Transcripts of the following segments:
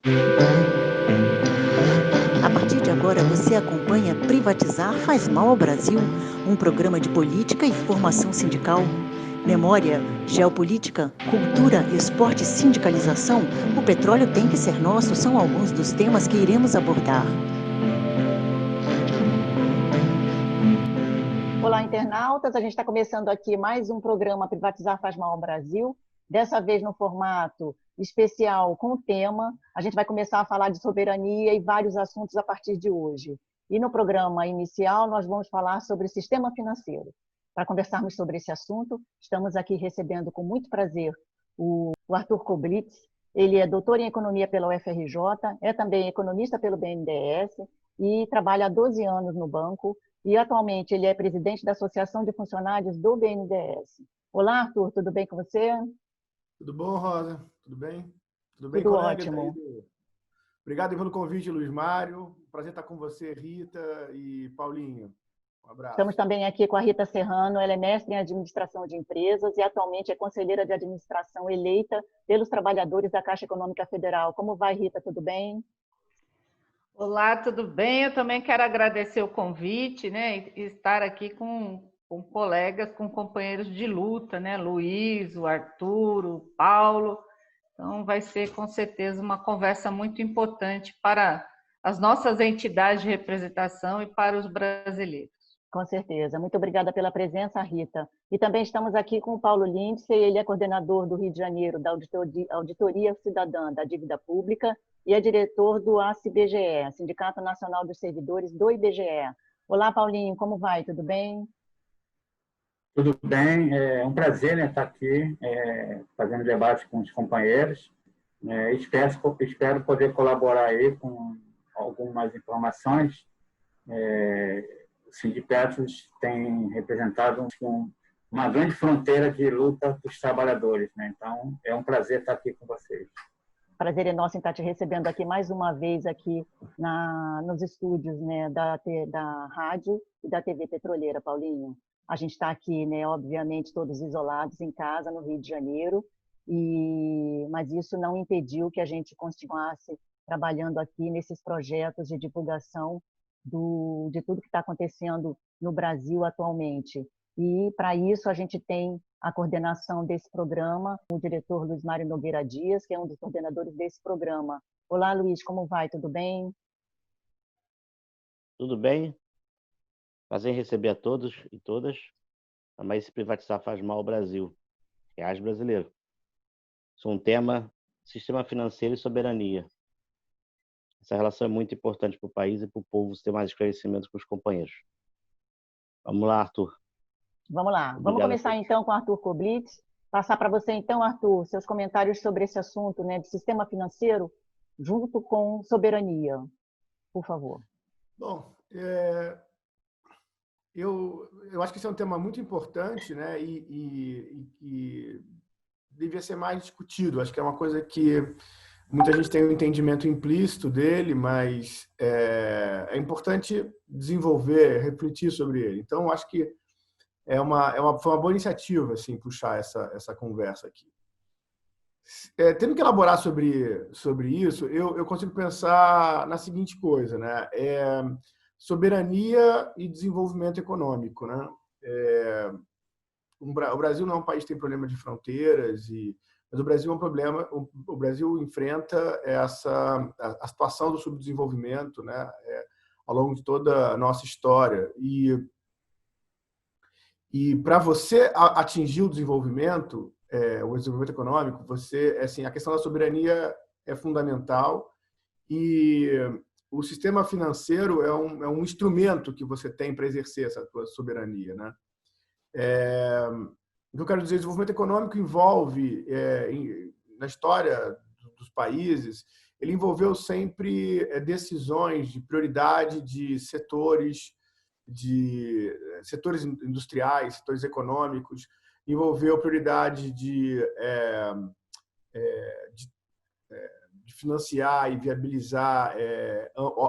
A partir de agora, você acompanha Privatizar faz mal ao Brasil, um programa de política e formação sindical. Memória, geopolítica, cultura, esporte e sindicalização, o petróleo tem que ser nosso são alguns dos temas que iremos abordar. Olá, internautas. A gente está começando aqui mais um programa Privatizar faz mal ao Brasil, dessa vez no formato especial com o tema. A gente vai começar a falar de soberania e vários assuntos a partir de hoje. E no programa inicial, nós vamos falar sobre o sistema financeiro. Para conversarmos sobre esse assunto, estamos aqui recebendo com muito prazer o Arthur Koblitz. Ele é doutor em economia pela UFRJ, é também economista pelo BNDES e trabalha há 12 anos no banco. E atualmente ele é presidente da Associação de Funcionários do BNDES. Olá, Arthur, tudo bem com você? Tudo bom, Rosa? Tudo bem? Tudo bem, Tudo colega? ótimo. Obrigado pelo convite, Luiz Mário. Prazer estar com você, Rita e Paulinho. Um abraço. Estamos também aqui com a Rita Serrano, ela é mestre em administração de empresas e atualmente é conselheira de administração eleita pelos trabalhadores da Caixa Econômica Federal. Como vai, Rita? Tudo bem? Olá, tudo bem? Eu também quero agradecer o convite, né? E estar aqui com colegas, com companheiros de luta, né? Luiz, o Arthur, o Paulo. Então, vai ser com certeza uma conversa muito importante para as nossas entidades de representação e para os brasileiros. Com certeza. Muito obrigada pela presença, Rita. E também estamos aqui com o Paulo Lindsay, ele é coordenador do Rio de Janeiro da Auditoria Cidadã da Dívida Pública e é diretor do ACIBGE, Sindicato Nacional dos Servidores do IBGE. Olá, Paulinho, como vai? Tudo bem? Tudo bem, é um prazer, né, estar aqui fazendo debate com os companheiros. Espero poder colaborar aí com algumas informações. Os sindicatos têm representado uma grande fronteira de luta dos trabalhadores, né? Então, é um prazer estar aqui com vocês. Prazer é nosso em estar te recebendo aqui mais uma vez aqui nos estúdios, né, da rádio e da TV Petroleira, Paulinho. A gente está aqui, né, obviamente, todos isolados em casa, no Rio de Janeiro, mas isso não impediu que a gente continuasse trabalhando aqui nesses projetos de divulgação de tudo que está acontecendo no Brasil atualmente. E, para isso, a gente tem a coordenação desse programa, o diretor Luiz Mário Nogueira Dias, que é um dos coordenadores desse programa. Olá, Luiz, como vai? Tudo bem? Tudo bem? Prazer em receber a todos e todas. Mas se privatizar faz mal ao Brasil. Reais brasileiro. Isso é um tema, sistema financeiro e soberania. Essa relação é muito importante para o país e para o povo ter mais esclarecimento com os companheiros. Vamos lá, Arthur. Vamos lá. Obrigado. Vamos começar então com o Arthur Koblitz. Passar para você então, Arthur, seus comentários sobre esse assunto, né, de sistema financeiro junto com soberania, por favor. Bom, eu acho que esse é um tema muito importante, né, e devia ser mais discutido. Acho que é uma coisa que muita gente tem um entendimento implícito dele, mas é importante desenvolver, refletir sobre ele. Então, acho que foi uma boa iniciativa, assim, puxar essa conversa aqui. Tendo que elaborar sobre isso, eu consigo pensar na seguinte coisa, né? Soberania e desenvolvimento econômico, né? O Brasil não é um país que tem problema de fronteiras, mas o Brasil é um problema. O Brasil enfrenta a situação do subdesenvolvimento, né? Ao longo de toda a nossa história. E para você atingir o desenvolvimento econômico, assim, a questão da soberania é fundamental e o sistema financeiro é um instrumento que você tem para exercer essa sua soberania, né? O que eu quero dizer, o desenvolvimento econômico envolve, na história dos países, ele envolveu sempre decisões de prioridade de setores industriais, setores econômicos, envolveu prioridade de financiar e viabilizar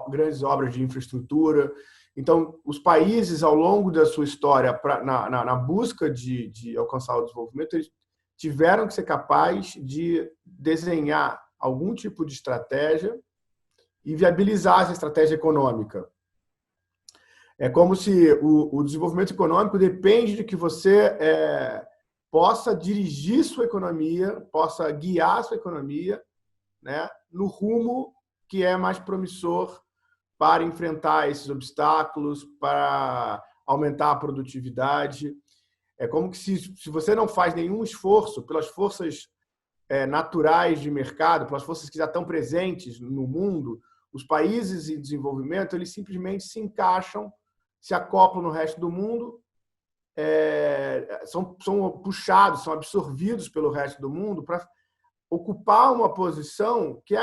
grandes obras de infraestrutura. Então, os países, ao longo da sua história, na busca de alcançar o desenvolvimento, eles tiveram que ser capazes de desenhar algum tipo de estratégia e viabilizar essa estratégia econômica. É como se o desenvolvimento econômico depende de que você possa dirigir sua economia, possa guiar sua economia, né, no rumo que é mais promissor para enfrentar esses obstáculos, para aumentar a produtividade. É como que se você não faz nenhum esforço pelas forças naturais de mercado, pelas forças que já estão presentes no mundo, os países em desenvolvimento, eles simplesmente se encaixam, se acoplam no resto do mundo, são puxados, são absorvidos pelo resto do mundo para ocupar uma posição que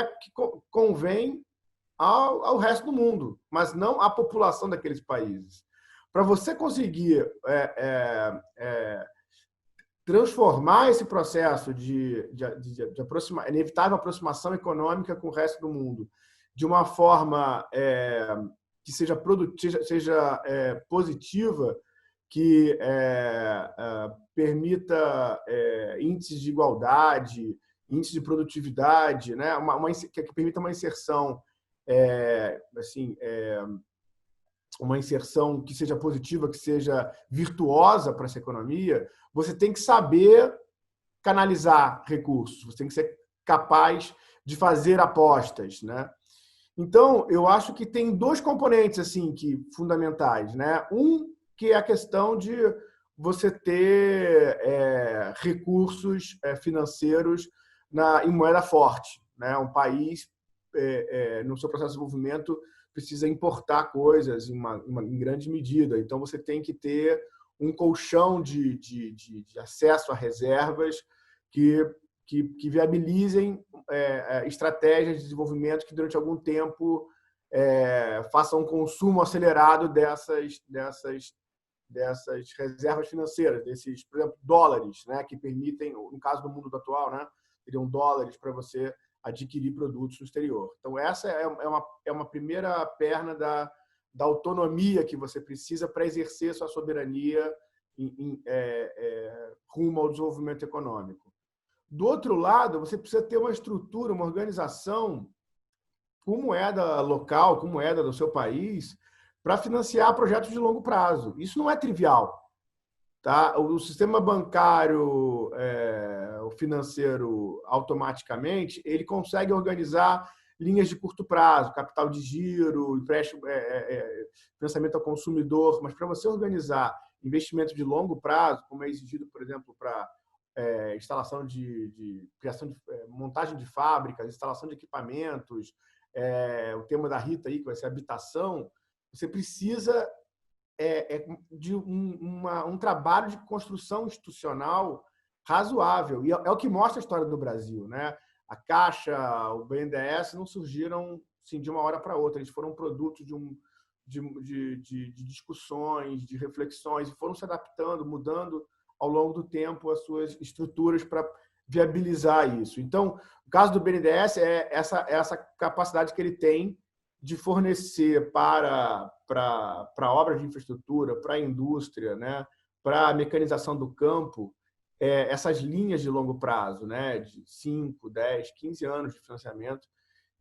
convém ao resto do mundo, mas não à população daqueles países. Para você conseguir transformar esse processo de inevitável aproximação econômica com o resto do mundo de uma forma que seja positiva, que permita índices de igualdade, índices de produtividade, né? Que permita uma inserção, uma inserção que seja positiva, que seja virtuosa para essa economia, você tem que saber canalizar recursos, você tem que ser capaz de fazer apostas, né? Então, eu acho que tem dois componentes assim fundamentais, né? Um, que é a questão de você ter recursos financeiros em moeda forte, né? Um país, no seu processo de desenvolvimento, precisa importar coisas em grande medida. Então, você tem que ter um colchão de acesso a reservas que viabilizem estratégias de desenvolvimento que, durante algum tempo, façam um consumo acelerado dessas reservas financeiras, desses, por exemplo, dólares, né, que permitem, no caso do mundo atual, né, teriam dólares para você adquirir produtos no exterior. Então, essa é uma primeira perna da autonomia que você precisa para exercer sua soberania rumo ao desenvolvimento econômico. Do outro lado, você precisa ter uma estrutura, uma organização com moeda local, com moeda do seu país, para financiar projetos de longo prazo. Isso não é trivial. Tá? O sistema bancário, o financeiro, automaticamente, ele consegue organizar linhas de curto prazo, capital de giro, empréstimo, financiamento ao consumidor, mas para você organizar investimento de longo prazo, como é exigido, por exemplo, para instalação criação de montagem de fábricas, instalação de equipamentos, o tema da Rita aí, que vai ser habitação, você precisa de um trabalho de construção institucional razoável. E é o que mostra a história do Brasil, né? A Caixa, o BNDES não surgiram assim, de uma hora para outra. Eles foram produto de discussões, de reflexões, e foram se adaptando, mudando ao longo do tempo as suas estruturas para viabilizar isso. Então, o caso do BNDES é essa capacidade que ele tem de fornecer para obras de infraestrutura, para a indústria, né, para a mecanização do campo, essas linhas de longo prazo, né, de 5, 10, 15 anos de financiamento,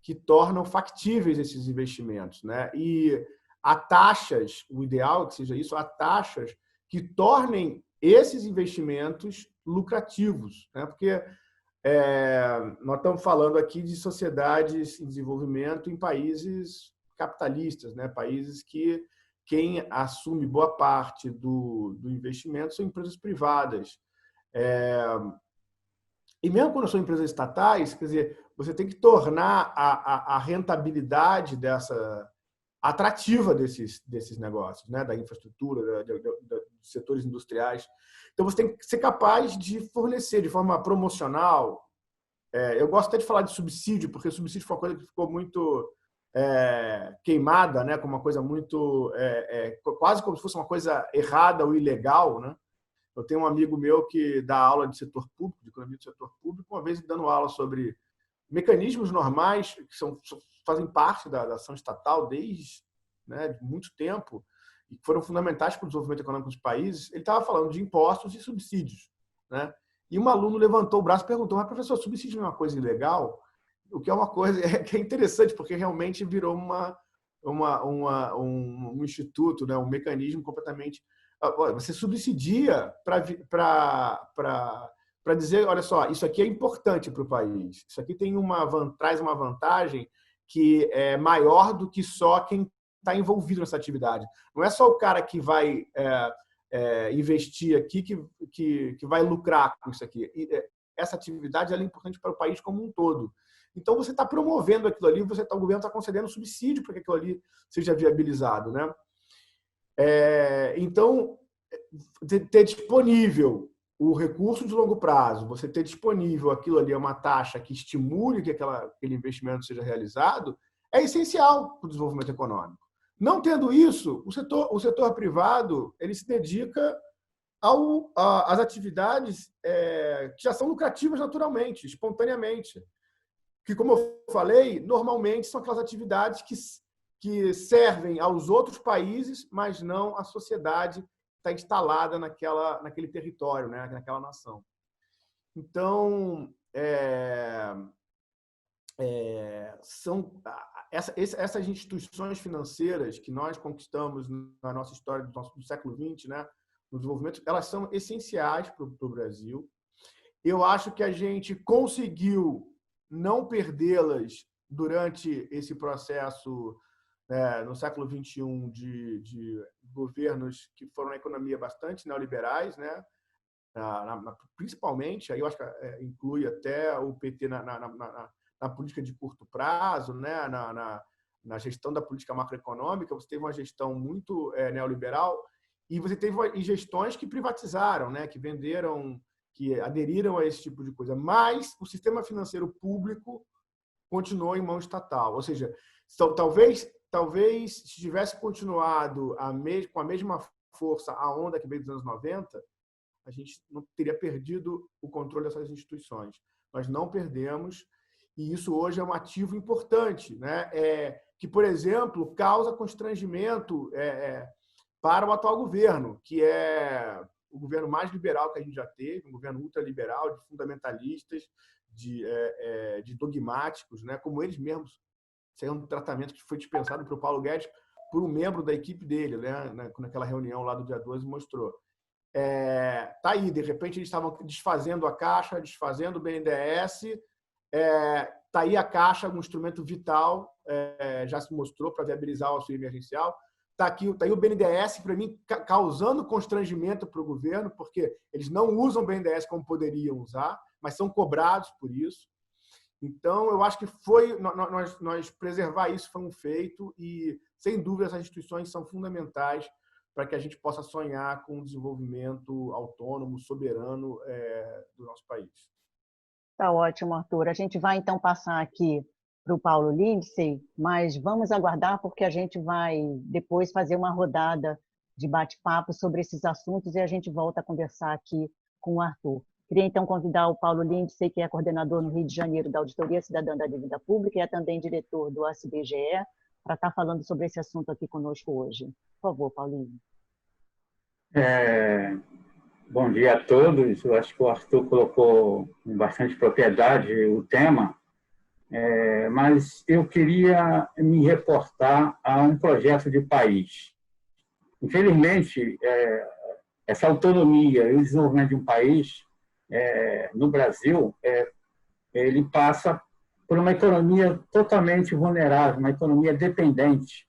que tornam factíveis esses investimentos, né? E a taxas, o ideal é que seja isso, a taxas que tornem esses investimentos lucrativos, né? Porque nós estamos falando aqui de sociedades em desenvolvimento em países capitalistas, né? Países que quem assume boa parte do investimento são empresas privadas. E mesmo quando são empresas estatais, quer dizer, você tem que tornar a rentabilidade atrativa desses negócios, né? Da infraestrutura, dos setores industriais. Então, você tem que ser capaz de fornecer de forma promocional. Eu gosto até de falar de subsídio, porque o subsídio foi uma coisa que ficou muito queimada, né? Como uma coisa muito... quase como se fosse uma coisa errada ou ilegal, né? Eu tenho um amigo meu que dá aula de setor público, de economia do setor público, uma vez dando aula sobre mecanismos normais que fazem parte da ação estatal desde muito tempo e que foram fundamentais para o desenvolvimento econômico dos países. Ele estava falando de impostos e subsídios, né? E um aluno levantou o braço e perguntou: mas professor, subsídio não é uma coisa ilegal? o que é uma coisa que é interessante, porque realmente virou um instituto, né, um mecanismo completamente... Você subsidia para dizer, olha só, isso aqui é importante para o país, isso aqui traz uma vantagem que é maior do que só quem está envolvido nessa atividade. Não é só o cara que vai investir aqui que vai lucrar com isso aqui. Essa atividade ela é importante para o país como um todo. Então, você está promovendo aquilo ali, o governo está concedendo subsídio para que aquilo ali seja viabilizado, né? Então, ter disponível o recurso de longo prazo, você ter disponível aquilo ali, uma taxa que estimule que aquele investimento seja realizado, é essencial para o desenvolvimento econômico. Não tendo isso, o setor privado ele se dedica às atividades que já são lucrativas naturalmente, espontaneamente. Que, como eu falei, normalmente são aquelas atividades que servem aos outros países, mas não à sociedade que está instalada naquele território, né? Naquela nação. Então, são essas instituições financeiras que nós conquistamos na nossa história do século XX, né? No desenvolvimento, elas são essenciais para o Brasil. Eu acho que a gente conseguiu não perdê-las durante esse processo no século XXI de governos que foram na economia bastante neoliberais, né? Principalmente, aí eu acho que inclui até o PT na política de curto prazo, né? Na gestão da política macroeconômica, você teve uma gestão muito neoliberal e você teve gestões que privatizaram, né? Que venderam, que aderiram a esse tipo de coisa. Mas o sistema financeiro público continuou em mão estatal. Ou seja, talvez se tivesse continuado com a mesma força a onda que veio dos anos 90, a gente não teria perdido o controle dessas instituições. Nós não perdemos, e isso hoje é um ativo importante, né? Que, por exemplo, causa constrangimento para o atual governo, que é o governo mais liberal que a gente já teve, um governo ultraliberal, de fundamentalistas, de dogmáticos, né? Como eles mesmos. Isso é um tratamento que foi dispensado para o Paulo Guedes por um membro da equipe dele, né? Naquela reunião lá do dia 12 mostrou. Tá aí, de repente eles estavam desfazendo a Caixa, desfazendo o BNDES, tá aí a Caixa, um instrumento vital, já se mostrou para viabilizar o auxílio emergencial. Tá aí o BNDES, para mim, causando constrangimento para o governo, porque eles não usam o BNDES como poderiam usar, mas são cobrados por isso. Então, eu acho que nós preservar isso foi um feito e, sem dúvida, essas instituições são fundamentais para que a gente possa sonhar com um desenvolvimento autônomo, soberano do nosso país. Tá ótimo, Arthur. A gente vai, então, passar aqui para o Paulo Lindsay, mas vamos aguardar porque a gente vai depois fazer uma rodada de bate-papo sobre esses assuntos e a gente volta a conversar aqui com o Arthur. Queria, então, convidar o Paulo Lindsay, que é coordenador no Rio de Janeiro da Auditoria Cidadã da Dívida Pública e é também diretor do ACBGE, para estar falando sobre esse assunto aqui conosco hoje. Por favor, Paulinho. Bom dia a todos. Eu acho que o Arthur colocou com bastante propriedade o tema, mas eu queria me reportar a um projeto de país. Infelizmente, essa autonomia e o desenvolvimento de um país no Brasil, ele passa por uma economia totalmente vulnerável, uma economia dependente.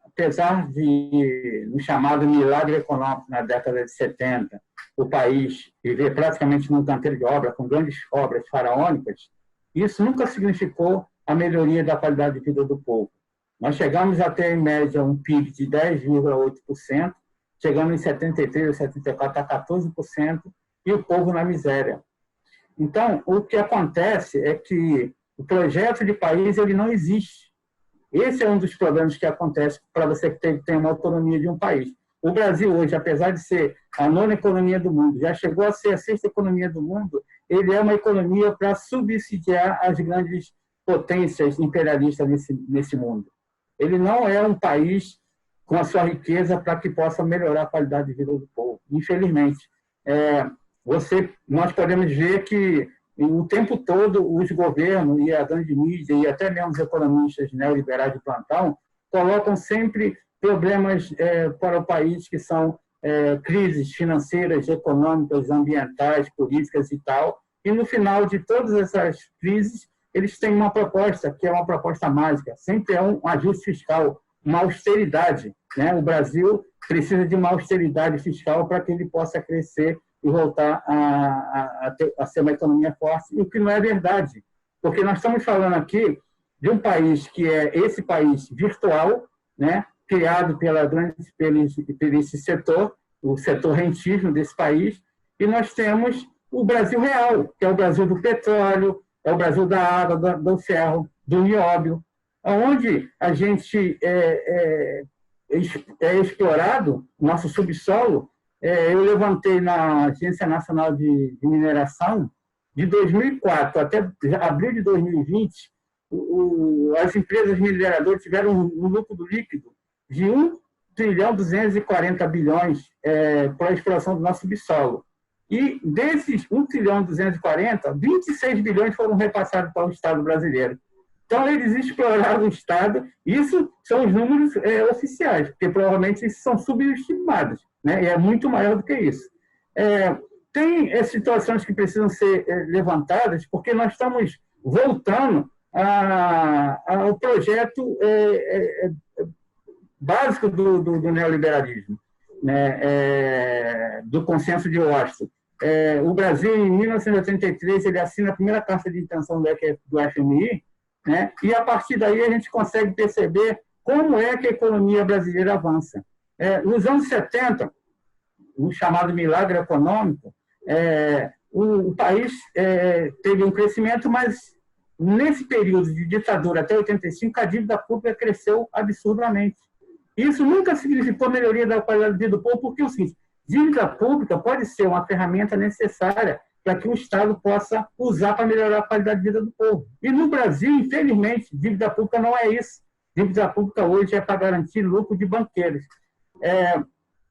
Apesar de, no chamado milagre econômico na década de 70, o país viver praticamente num canteiro de obra, com grandes obras faraônicas, isso nunca significou a melhoria da qualidade de vida do povo. Nós chegamos a ter, em média, um PIB de 10,8%, chegando em 73 ou 74 a 14%, e o povo na miséria. Então, o que acontece é que o projeto de país ele não existe. Esse é um dos problemas que acontece para você que tem uma autonomia de um país. O Brasil hoje, apesar de ser a 9ª economia do mundo, já chegou a ser a 6ª economia do mundo, ele é uma economia para subsidiar as grandes potências imperialistas nesse mundo. Ele não é um país com a sua riqueza para que possa melhorar a qualidade de vida do povo, infelizmente. Nós podemos ver que e o tempo todo os governos e a grande mídia e até mesmo os economistas neoliberais de plantão colocam sempre problemas para o país que são crises financeiras, econômicas, ambientais, políticas e tal. E no final de todas essas crises, eles têm uma proposta, que é uma proposta mágica. Sempre é um ajuste fiscal, uma austeridade, né? O Brasil precisa de uma austeridade fiscal para que ele possa crescer e voltar a ser uma economia forte, o que não é verdade. Porque nós estamos falando aqui de um país que é esse país virtual, né? Criado por esse setor, o setor rentífero desse país, e nós temos o Brasil real, que é o Brasil do petróleo, é o Brasil da água, do ferro, do nióbio, onde a gente é explorado, nosso subsolo. Eu levantei na Agência Nacional de Mineração, de 2004 até abril de 2020, as empresas mineradoras tiveram um lucro líquido de 1,240 trilhão para a exploração do nosso subsolo. E desses 1,240 trilhão, 26 bilhões foram repassados para o Estado brasileiro. Então, eles exploraram o Estado. Isso são os números oficiais, porque provavelmente isso são subestimados, né? E é muito maior do que isso. Tem situações que precisam ser levantadas, porque nós estamos voltando ao projeto básico do neoliberalismo, né? Do consenso de Washington. O Brasil, em 1983, ele assina a primeira carta de intenção do FMI, né? E, a partir daí, a gente consegue perceber como é que a economia brasileira avança. Nos anos 70, o chamado milagre econômico, o país teve um crescimento, mas, nesse período de ditadura até 85, a dívida pública cresceu absurdamente. Isso nunca significou melhoria da qualidade de vida do povo, porque é o seguinte: dívida pública pode ser uma ferramenta necessária para que o Estado possa usar para melhorar a qualidade de vida do povo. E no Brasil, infelizmente, dívida pública não é isso. Dívida pública hoje é para garantir lucro de banqueiros.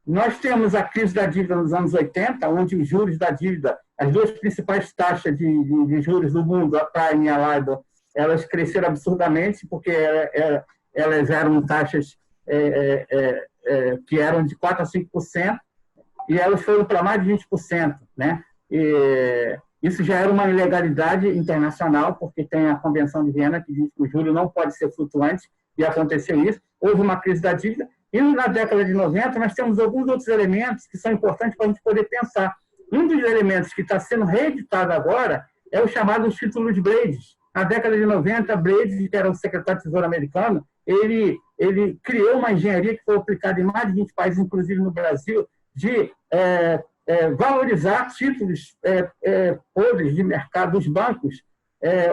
Nós temos a crise da dívida nos anos 80, onde os juros da dívida, as duas principais taxas de juros do mundo, a Prime e a LIBOR, elas cresceram absurdamente, porque elas eram taxas que eram de 4% a 5%, e elas foram para mais de 20%, né? E isso já era uma ilegalidade internacional, porque tem a Convenção de Viena que diz que o juro não pode ser flutuante, e aconteceu isso. Houve uma crise da dívida, e na década de 90 nós temos alguns outros elementos que são importantes para a gente poder pensar. Um dos elementos que está sendo reeditado agora é o chamado títulos Blades. Na década de 90, Blades, que era o secretário de Tesouro americano, ele criou uma engenharia que foi aplicada em mais de 20 países, inclusive no Brasil, de valorizar títulos podres de mercado dos bancos,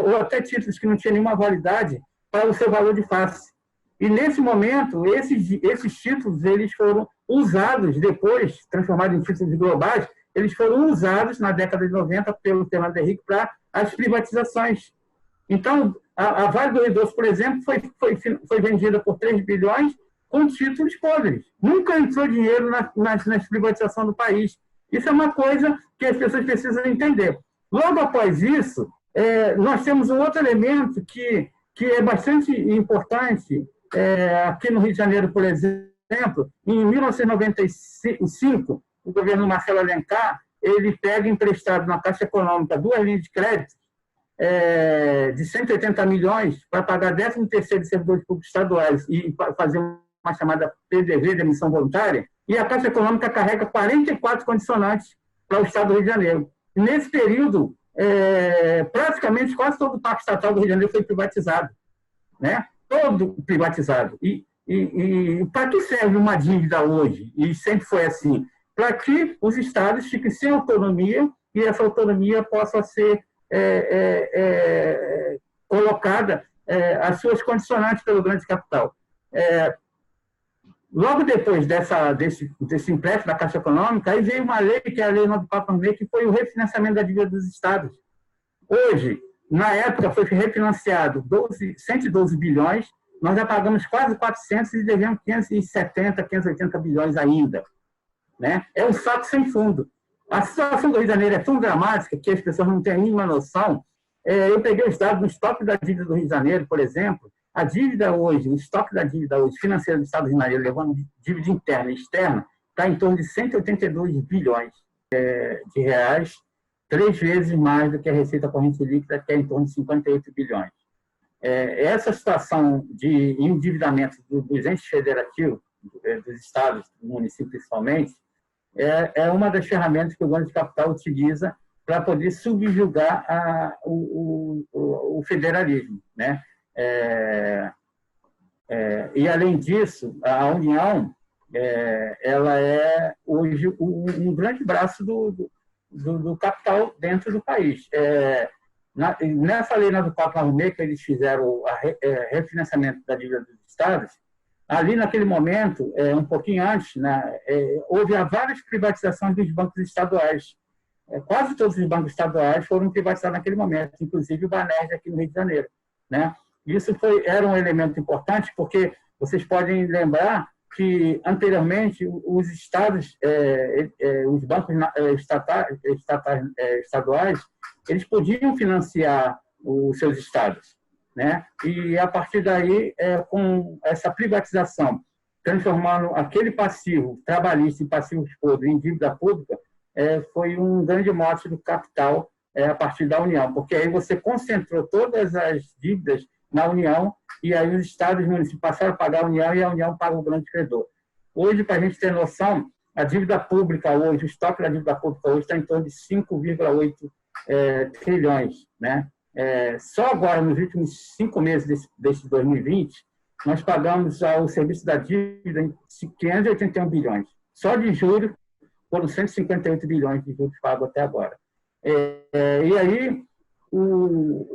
ou até títulos que não tinham nenhuma validade, para o seu valor de face. E, nesse momento, esses títulos eles foram usados depois, transformados em títulos globais, eles foram usados na década de 90 pelo Fernando Henrique para as privatizações. Então, a Vale do Rio Doce, por exemplo, foi vendida por 3 bilhões com títulos podres. Nunca entrou dinheiro nas privatizações do país. Isso é uma coisa que as pessoas precisam entender. Logo após isso, nós temos um outro elemento que é bastante importante. Aqui no Rio de Janeiro, por exemplo, em 1995, o governo Marcelo Alencar, ele pega emprestado na Caixa Econômica 2 linhas de crédito de 180 milhões para pagar 13º de servidores públicos estaduais e fazer uma chamada PDV, demissão voluntária, e a Caixa Econômica carrega 44 condicionantes para o Estado do Rio de Janeiro. E, nesse período, praticamente quase todo o Parque Estatal do Rio de Janeiro foi privatizado, né? Todo privatizado. E para que serve uma dívida hoje? E sempre foi assim. Para que os estados fiquem sem autonomia e essa autonomia possa ser colocada as suas condicionantes pelo grande capital. Logo depois desse empréstimo da Caixa Econômica, aí veio uma lei, que é a Lei 9.416, que foi o refinanciamento da dívida dos estados. Hoje, na época, foi refinanciado 112 bilhões, nós já pagamos quase 400 e devemos 570, 580 bilhões ainda, né? É um saco sem fundo. A situação do Rio de Janeiro é tão dramática que as pessoas não têm a mínima noção. Eu peguei os dados do estoque da dívida do Rio de Janeiro, por exemplo. A dívida hoje, o estoque da dívida hoje financeira do Estado do Rio de Janeiro, levando dívida interna e externa, está em torno de 182 bilhões de reais, 3 vezes mais do que a receita corrente líquida, que é em torno de 58 bilhões. Essa situação de endividamento dos entes federativos, dos estados, do município principalmente, é uma das ferramentas que o Banco de Capital utiliza para poder subjugar o federalismo, né? E, além disso, a União ela é hoje um grande braço do capital dentro do país. Nessa lei do 496, que eles fizeram o refinanciamento da dívida dos estados, ali naquele momento, um pouquinho antes, né, houve várias privatizações dos bancos estaduais. Quase todos os bancos estaduais foram privatizados naquele momento, inclusive o Banerj aqui no Rio de Janeiro, né? Isso era um elemento importante, porque vocês podem lembrar que, anteriormente, os estados, os bancos estaduais, eles podiam financiar os seus estados, né? E, a partir daí, com essa privatização, transformando aquele passivo trabalhista em passivo podre em dívida pública, foi um grande mote do capital a partir da União, porque aí você concentrou todas as dívidas na União, e aí os estados e municípios passaram a pagar a União e a União paga o grande credor. Hoje, para a gente ter noção, a dívida pública hoje, o estoque da dívida pública hoje está em torno de 5,8 trilhões. Né? Só agora, nos últimos 5 meses desse 2020, nós pagamos ao serviço da dívida em 581 bilhões. Só de juros, foram 158 bilhões de juros pagos até agora. E aí,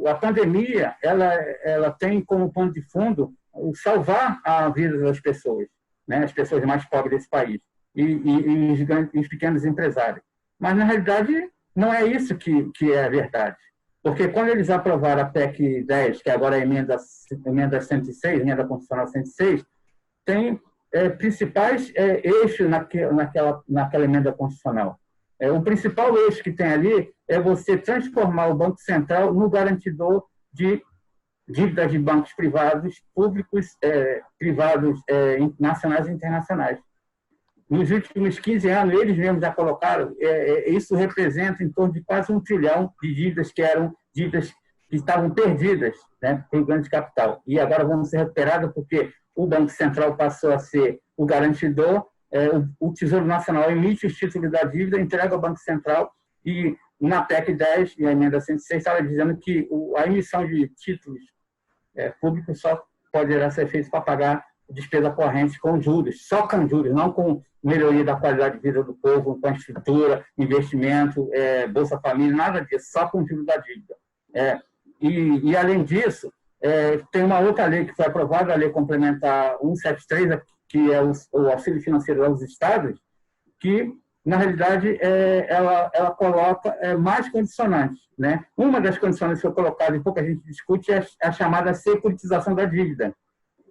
a pandemia, ela tem como pano de fundo salvar a vida das pessoas, né? As pessoas mais pobres desse país e os pequenos empresários. Mas, na realidade, não é isso que é a verdade. Porque quando eles aprovaram a PEC 10, que agora é a emenda 106, emenda constitucional 106, tem principais eixos naquela emenda constitucional. O principal eixo que tem ali é você transformar o Banco Central no garantidor de dívidas de bancos privados, públicos, privados, nacionais e internacionais. Nos últimos 15 anos, eles mesmos já colocaram, isso representa em torno de quase 1 trilhão de dívidas que eram dívidas que estavam perdidas, né, para o grande capital. E agora vão ser recuperadas porque o Banco Central passou a ser o garantidor, o Tesouro Nacional emite os títulos da dívida, entrega ao Banco Central, e na PEC 10 e a emenda 106 estava dizendo que a emissão de títulos públicos só poderá ser feita para pagar despesa corrente com juros, só com juros, não com melhoria da qualidade de vida do povo, com a estrutura, investimento, Bolsa Família, nada disso, só com juros da dívida. E além disso, tem uma outra lei que foi aprovada, a Lei Complementar 173, que é o auxílio financeiro aos estados, que, na realidade, ela coloca mais condicionantes. Né? Uma das condicionantes que foi colocada, e pouca gente discute, é a chamada securitização da dívida.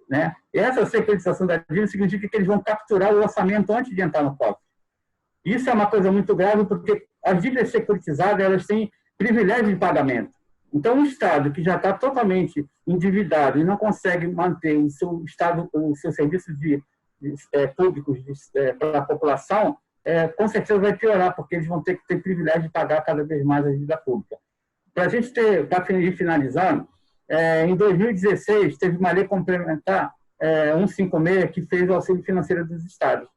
Né? E essa securitização da dívida significa que eles vão capturar o orçamento antes de entrar no cofre. Isso é uma coisa muito grave, porque as dívidas securitizadas elas têm privilégio de pagamento. Então, o Estado, que já está totalmente endividado e não consegue manter o seu serviço públicos para a população, com certeza vai piorar, porque eles vão ter que ter privilégio de pagar cada vez mais a dívida pública. Para a gente para finalizando, em 2016, teve uma lei complementar 156 que fez o auxílio financeiro dos estados.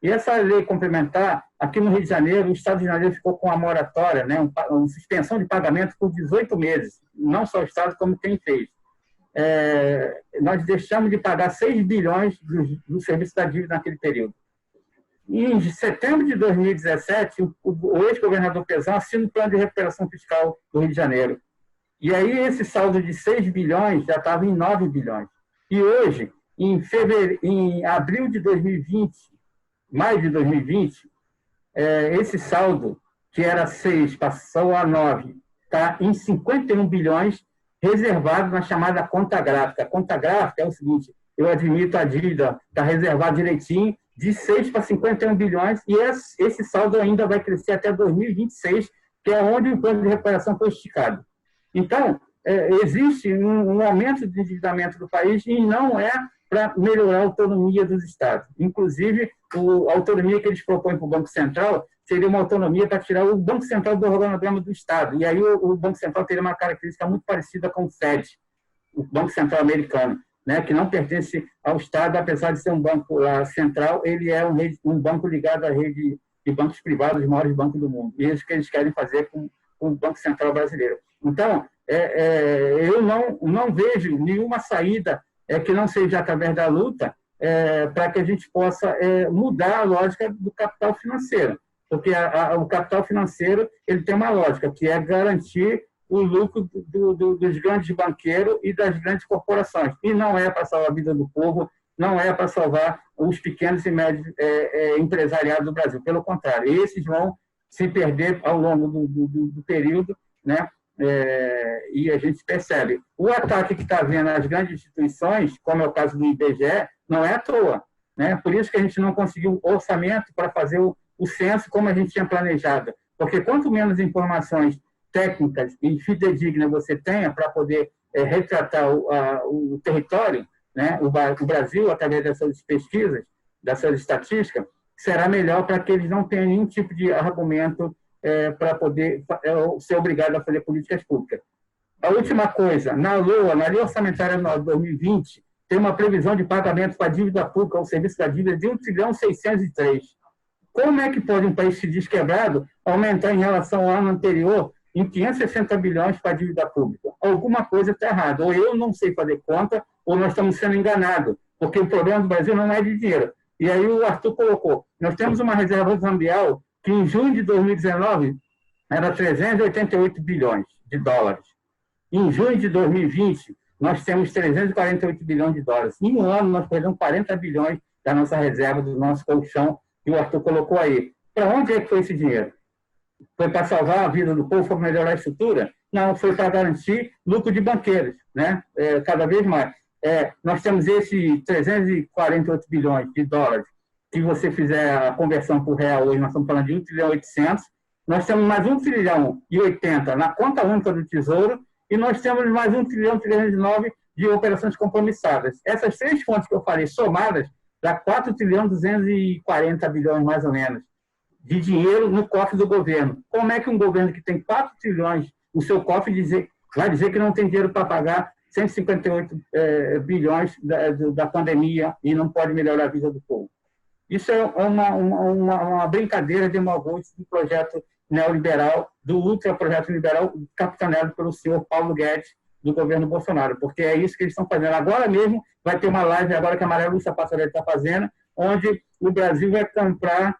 E essa lei complementar, aqui no Rio de Janeiro, o Estado do Rio de Janeiro ficou com uma moratória, né, uma suspensão de pagamento por 18 meses, não só o Estado, como quem fez. Nós deixamos de pagar 6 bilhões do serviço da dívida naquele período. E em setembro de 2017, o ex-governador Pezão assina o plano de recuperação fiscal do Rio de Janeiro. E aí esse saldo de 6 bilhões já estava em 9 bilhões. E hoje, em abril de 2020, maio de 2020, esse saldo, que era 6, passou a 9, está em 51 bilhões, reservado na chamada conta gráfica. A conta gráfica é o seguinte: eu admito a dívida, está reservado direitinho, de 6 para 51 bilhões, e esse saldo ainda vai crescer até 2026, que é onde o plano de recuperação foi esticado. Então, existe um aumento de endividamento do país e não é para melhorar a autonomia dos estados. Inclusive, a autonomia que eles propõem para o Banco Central seria uma autonomia para tirar o Banco Central do organograma do Estado. E aí o Banco Central teria uma característica muito parecida com o Fed, o Banco Central americano, né, que não pertence ao Estado, apesar de ser um banco central, ele é um banco ligado à rede de bancos privados, os maiores bancos do mundo. E é isso que eles querem fazer com o Banco Central brasileiro. Então, eu não vejo nenhuma saída que não seja através da luta para que a gente possa mudar a lógica do capital financeiro. Porque o capital financeiro ele tem uma lógica, que é garantir o lucro dos grandes banqueiros e das grandes corporações. E não é para salvar a vida do povo, não é para salvar os pequenos e médios empresariados do Brasil. Pelo contrário, esses vão se perder ao longo do período, né? E a gente percebe. O ataque que está havendo às grandes instituições, como é o caso do IBGE, não é à toa, né? Por isso que a gente não conseguiu orçamento para fazer o censo como a gente tinha planejado. Porque quanto menos informações técnicas e fidedignas você tenha para poder retratar o território, né? O Brasil, através dessas pesquisas, dessas estatísticas, será melhor para que eles não tenham nenhum tipo de argumento para poder ser obrigado a fazer políticas públicas. A última coisa, na LOA, na Lei Orçamentária 2020, tem uma previsão de pagamento para a dívida pública, o serviço da dívida, de 1,603 trilhão. Como é que pode um país se desquebrado aumentar em relação ao ano anterior em 560 bilhões para a dívida pública? Alguma coisa está errada. Ou eu não sei fazer conta, ou nós estamos sendo enganados, porque o problema do Brasil não é de dinheiro. E aí o Arthur colocou, nós temos uma reserva cambial que em junho de 2019 era 388 bilhões de dólares. Em junho de 2020, nós temos 348 bilhões de dólares. Em um ano, nós perdemos 40 bilhões da nossa reserva, do nosso colchão, que o Arthur colocou aí. Para onde é que foi esse dinheiro? Foi para salvar a vida do povo, foi para melhorar a estrutura? Não, foi para garantir lucro de banqueiros, né? Cada vez mais. Nós temos esse 348 bilhões de dólares. Se você fizer a conversão para o real hoje, nós estamos falando de 1,8 trilhão. Nós temos mais 1,80 trilhão na conta única do Tesouro e nós temos mais 1,309 trilhão de operações compromissadas. Essas três fontes que eu falei, somadas, dá 4,240 bilhões, mais ou menos, de dinheiro no cofre do governo. Como é que um governo que tem 4 trilhões no seu cofre vai dizer que não tem dinheiro para pagar 158 bilhões da pandemia e não pode melhorar a vida do povo? Isso é uma brincadeira demagógica do projeto neoliberal, do ultraprojeto liberal capitaneado pelo senhor Paulo Guedes, do governo Bolsonaro, porque é isso que eles estão fazendo. Agora mesmo vai ter uma live agora que a Maria Lúcia Passarelli está fazendo, onde o Brasil vai comprar,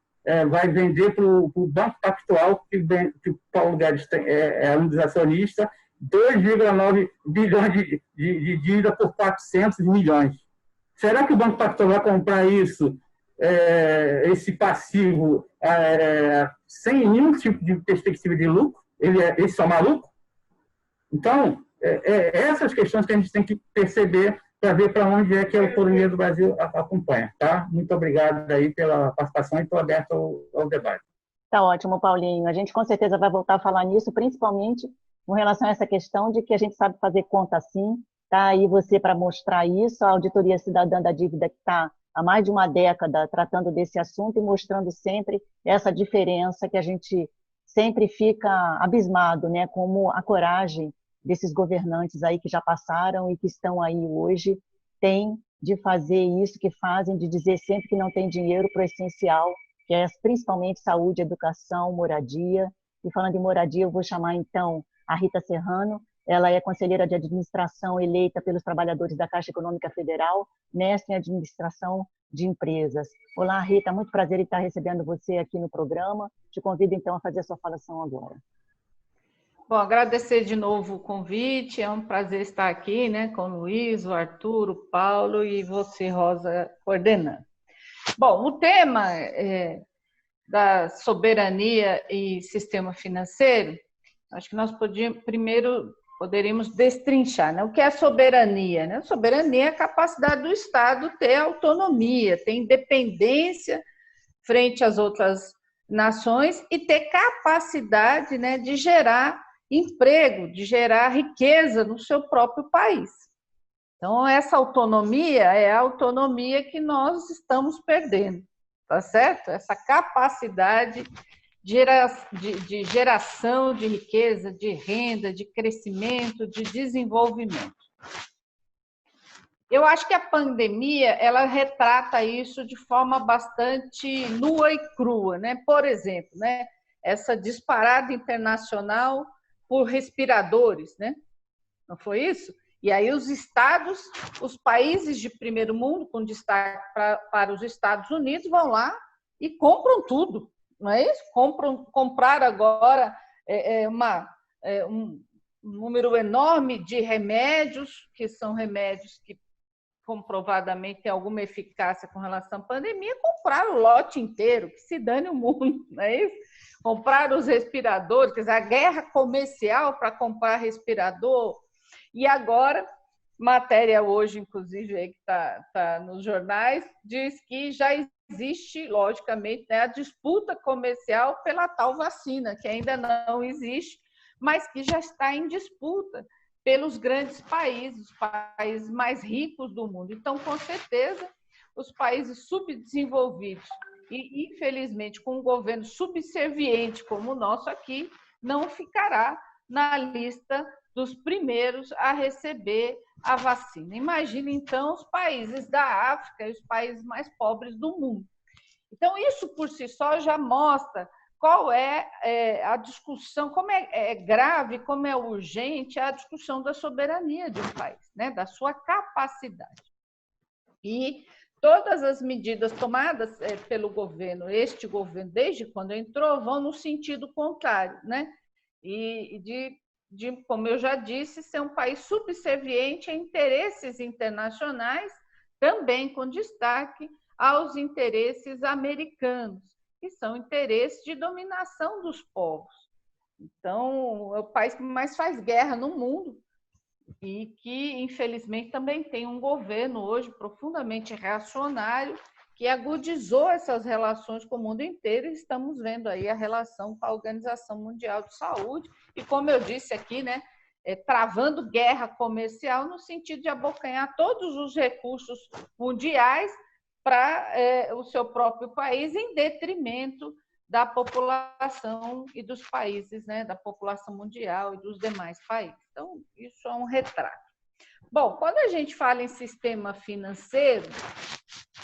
vai vender para o Banco Pactual, que o Paulo Guedes é um dos acionistas, 2,9 bilhões de dívida por 400 milhões. Será que o Banco Pactual vai comprar isso, esse passivo, sem nenhum tipo de perspectiva de lucro? Eles são malucos? Então, essas questões que a gente tem que perceber para ver para onde é que a autonomia do Brasil acompanha. Tá? Muito obrigado aí pela participação e estou aberto ao debate. Tá ótimo, Paulinho. A gente com certeza vai voltar a falar nisso, principalmente com relação a essa questão de que a gente sabe fazer conta sim. Tá aí você para mostrar isso, a Auditoria Cidadã da Dívida que está há mais de uma década tratando desse assunto e mostrando sempre essa diferença que a gente sempre fica abismado, né, como a coragem desses governantes aí que já passaram e que estão aí hoje tem de fazer isso que fazem, de dizer sempre que não tem dinheiro para o essencial, que é principalmente saúde, educação, moradia. E falando em moradia, eu vou chamar então a Rita Serrano. Ela é conselheira de administração eleita pelos trabalhadores da Caixa Econômica Federal, mestre em administração de empresas. Olá, Rita, muito prazer em estar recebendo você aqui no programa. Te convido, então, a fazer a sua falação agora. Bom, agradecer de novo o convite, é um prazer estar aqui, né, com o Luiz, o Arthur, o Paulo e você, Rosa, coordenando. Bom, o tema da soberania e sistema financeiro, acho que nós podíamos primeiro poderíamos destrinchar, né? O que é soberania, né? Soberania é a capacidade do Estado ter autonomia, ter independência frente às outras nações e ter capacidade, né, de gerar emprego, de gerar riqueza no seu próprio país. Então, essa autonomia é a autonomia que nós estamos perdendo, tá certo? Essa capacidade de geração de riqueza, de renda, de crescimento, de desenvolvimento. Eu acho que a pandemia, ela retrata isso de forma bastante nua e crua, né? Por exemplo, né, essa disparada internacional por respiradores, né? Não foi isso? E aí os estados, os países de primeiro mundo, com destaque para os Estados Unidos, vão lá e compram tudo, não é isso? Compraram agora um número enorme de remédios, que são remédios que comprovadamente tem alguma eficácia com relação à pandemia, compraram o lote inteiro, que se dane o mundo, não é isso? Compraram os respiradores, quer dizer, a guerra comercial para comprar respirador. E agora, matéria hoje, inclusive, aí que tá nos jornais, diz que já existe, logicamente, né, a disputa comercial pela tal vacina, que ainda não existe, mas que já está em disputa pelos grandes países, os países mais ricos do mundo. Então, com certeza, os países subdesenvolvidos e, infelizmente, com um governo subserviente como o nosso aqui, não ficará na lista dos primeiros a receber a vacina. Imagine, então, os países da África e os países mais pobres do mundo. Então, isso por si só já mostra qual é a discussão, como é grave, como é urgente a discussão da soberania de um país, né? Da sua capacidade. E todas as medidas tomadas pelo governo, este governo, desde quando entrou, vão no sentido contrário, né? E de, como eu já disse, ser um país subserviente a interesses internacionais, também com destaque aos interesses americanos, que são interesses de dominação dos povos. Então, é o país que mais faz guerra no mundo e que, infelizmente, também tem um governo hoje profundamente reacionário que agudizou essas relações com o mundo inteiro, e estamos vendo aí a relação com a Organização Mundial de Saúde e, como eu disse aqui, né, travando guerra comercial no sentido de abocanhar todos os recursos mundiais para o seu próprio país, em detrimento da população e dos países, né, da população mundial e dos demais países. Então, isso é um retrato. Bom, quando a gente fala em sistema financeiro,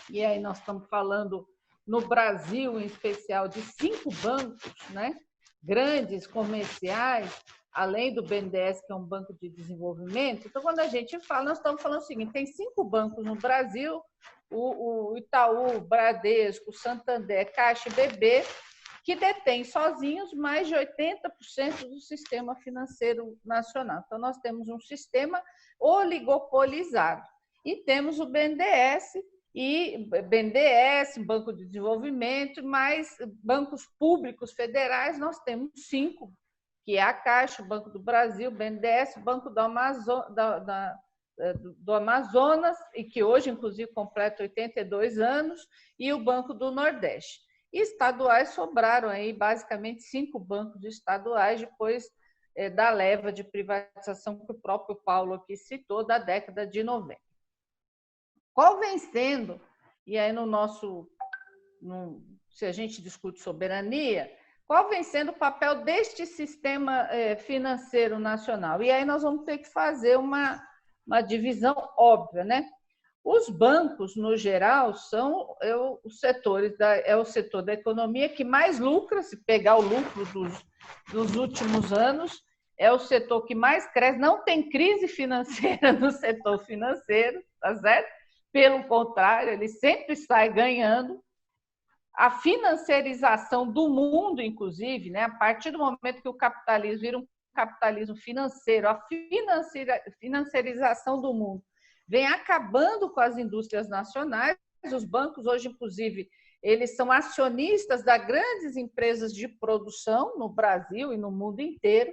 e aí nós estamos falando no Brasil, em especial, de 5 bancos, né, grandes, comerciais, além do BNDES, que é um banco de desenvolvimento. Então, quando a gente fala, nós estamos falando o seguinte: tem 5 bancos no Brasil, o Itaú, Bradesco, Santander, Caixa e BB, que detêm sozinhos mais de 80% do sistema financeiro nacional. Então, nós temos um sistema oligopolizado. E temos o BNDES, Banco de Desenvolvimento, mais bancos públicos federais, nós temos 5, que é a Caixa, o Banco do Brasil, o BNDES, o Banco do Amazonas, e que hoje, inclusive, completa 82 anos, e o Banco do Nordeste. E estaduais sobraram aí, basicamente, 5 bancos estaduais, depois da leva de privatização que o próprio Paulo aqui citou, da década de 90. Qual vem sendo, e aí se a gente discute soberania, qual vem sendo o papel deste sistema financeiro nacional? E aí nós vamos ter que fazer uma divisão óbvia, né? Os bancos, no geral, são o setor da economia que mais lucra, se pegar o lucro dos últimos anos, é o setor que mais cresce, não tem crise financeira no setor financeiro, tá certo? Pelo contrário, ele sempre sai ganhando. A financiarização do mundo, inclusive, né? A partir do momento que o capitalismo vira um capitalismo financeiro, a financiarização do mundo vem acabando com as indústrias nacionais. Os bancos hoje, inclusive, eles são acionistas das grandes empresas de produção no Brasil e no mundo inteiro.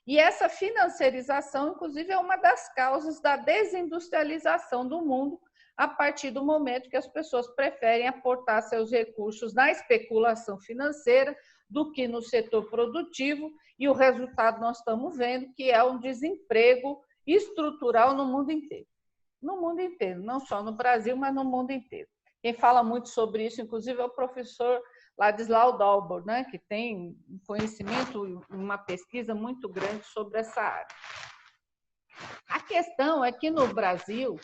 E essa financiarização, inclusive, é uma das causas da desindustrialização do mundo, a partir do momento que as pessoas preferem aportar seus recursos na especulação financeira do que no setor produtivo, e o resultado nós estamos vendo, que é um desemprego estrutural no mundo inteiro. No mundo inteiro, não só no Brasil, mas no mundo inteiro. Quem fala muito sobre isso, inclusive, é o professor Ladislau Dalbor, né, que tem um conhecimento, uma pesquisa muito grande sobre essa área. A questão é que no Brasil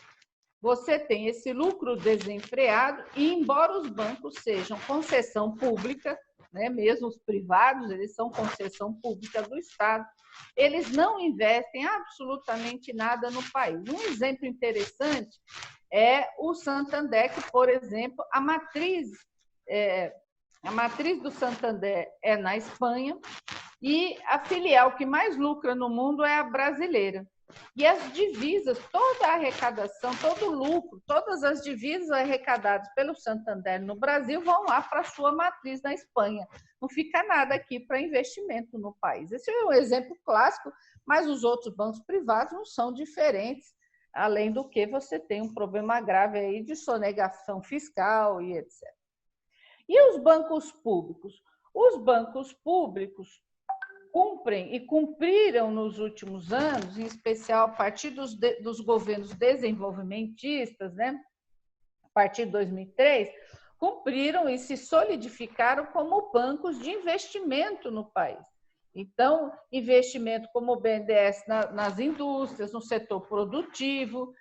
você tem esse lucro desenfreado e, embora os bancos sejam concessão pública, né, mesmo os privados, eles são concessão pública do Estado, eles não investem absolutamente nada no país. Um exemplo interessante é o Santander, que, por exemplo, a matriz do Santander é na Espanha e a filial que mais lucra no mundo é a brasileira. E as divisas, toda a arrecadação, todo o lucro, todas as divisas arrecadadas pelo Santander no Brasil vão lá para a sua matriz na Espanha. Não fica nada aqui para investimento no país. Esse é um exemplo clássico, mas os outros bancos privados não são diferentes, além do que você tem um problema grave aí de sonegação fiscal e etc. E os bancos públicos? Os bancos públicos cumprem e cumpriram nos últimos anos, em especial a partir dos governos desenvolvimentistas, né? A partir de 2003, cumpriram e se solidificaram como bancos de investimento no país. Então, investimento como o BNDES nas indústrias, no setor produtivo,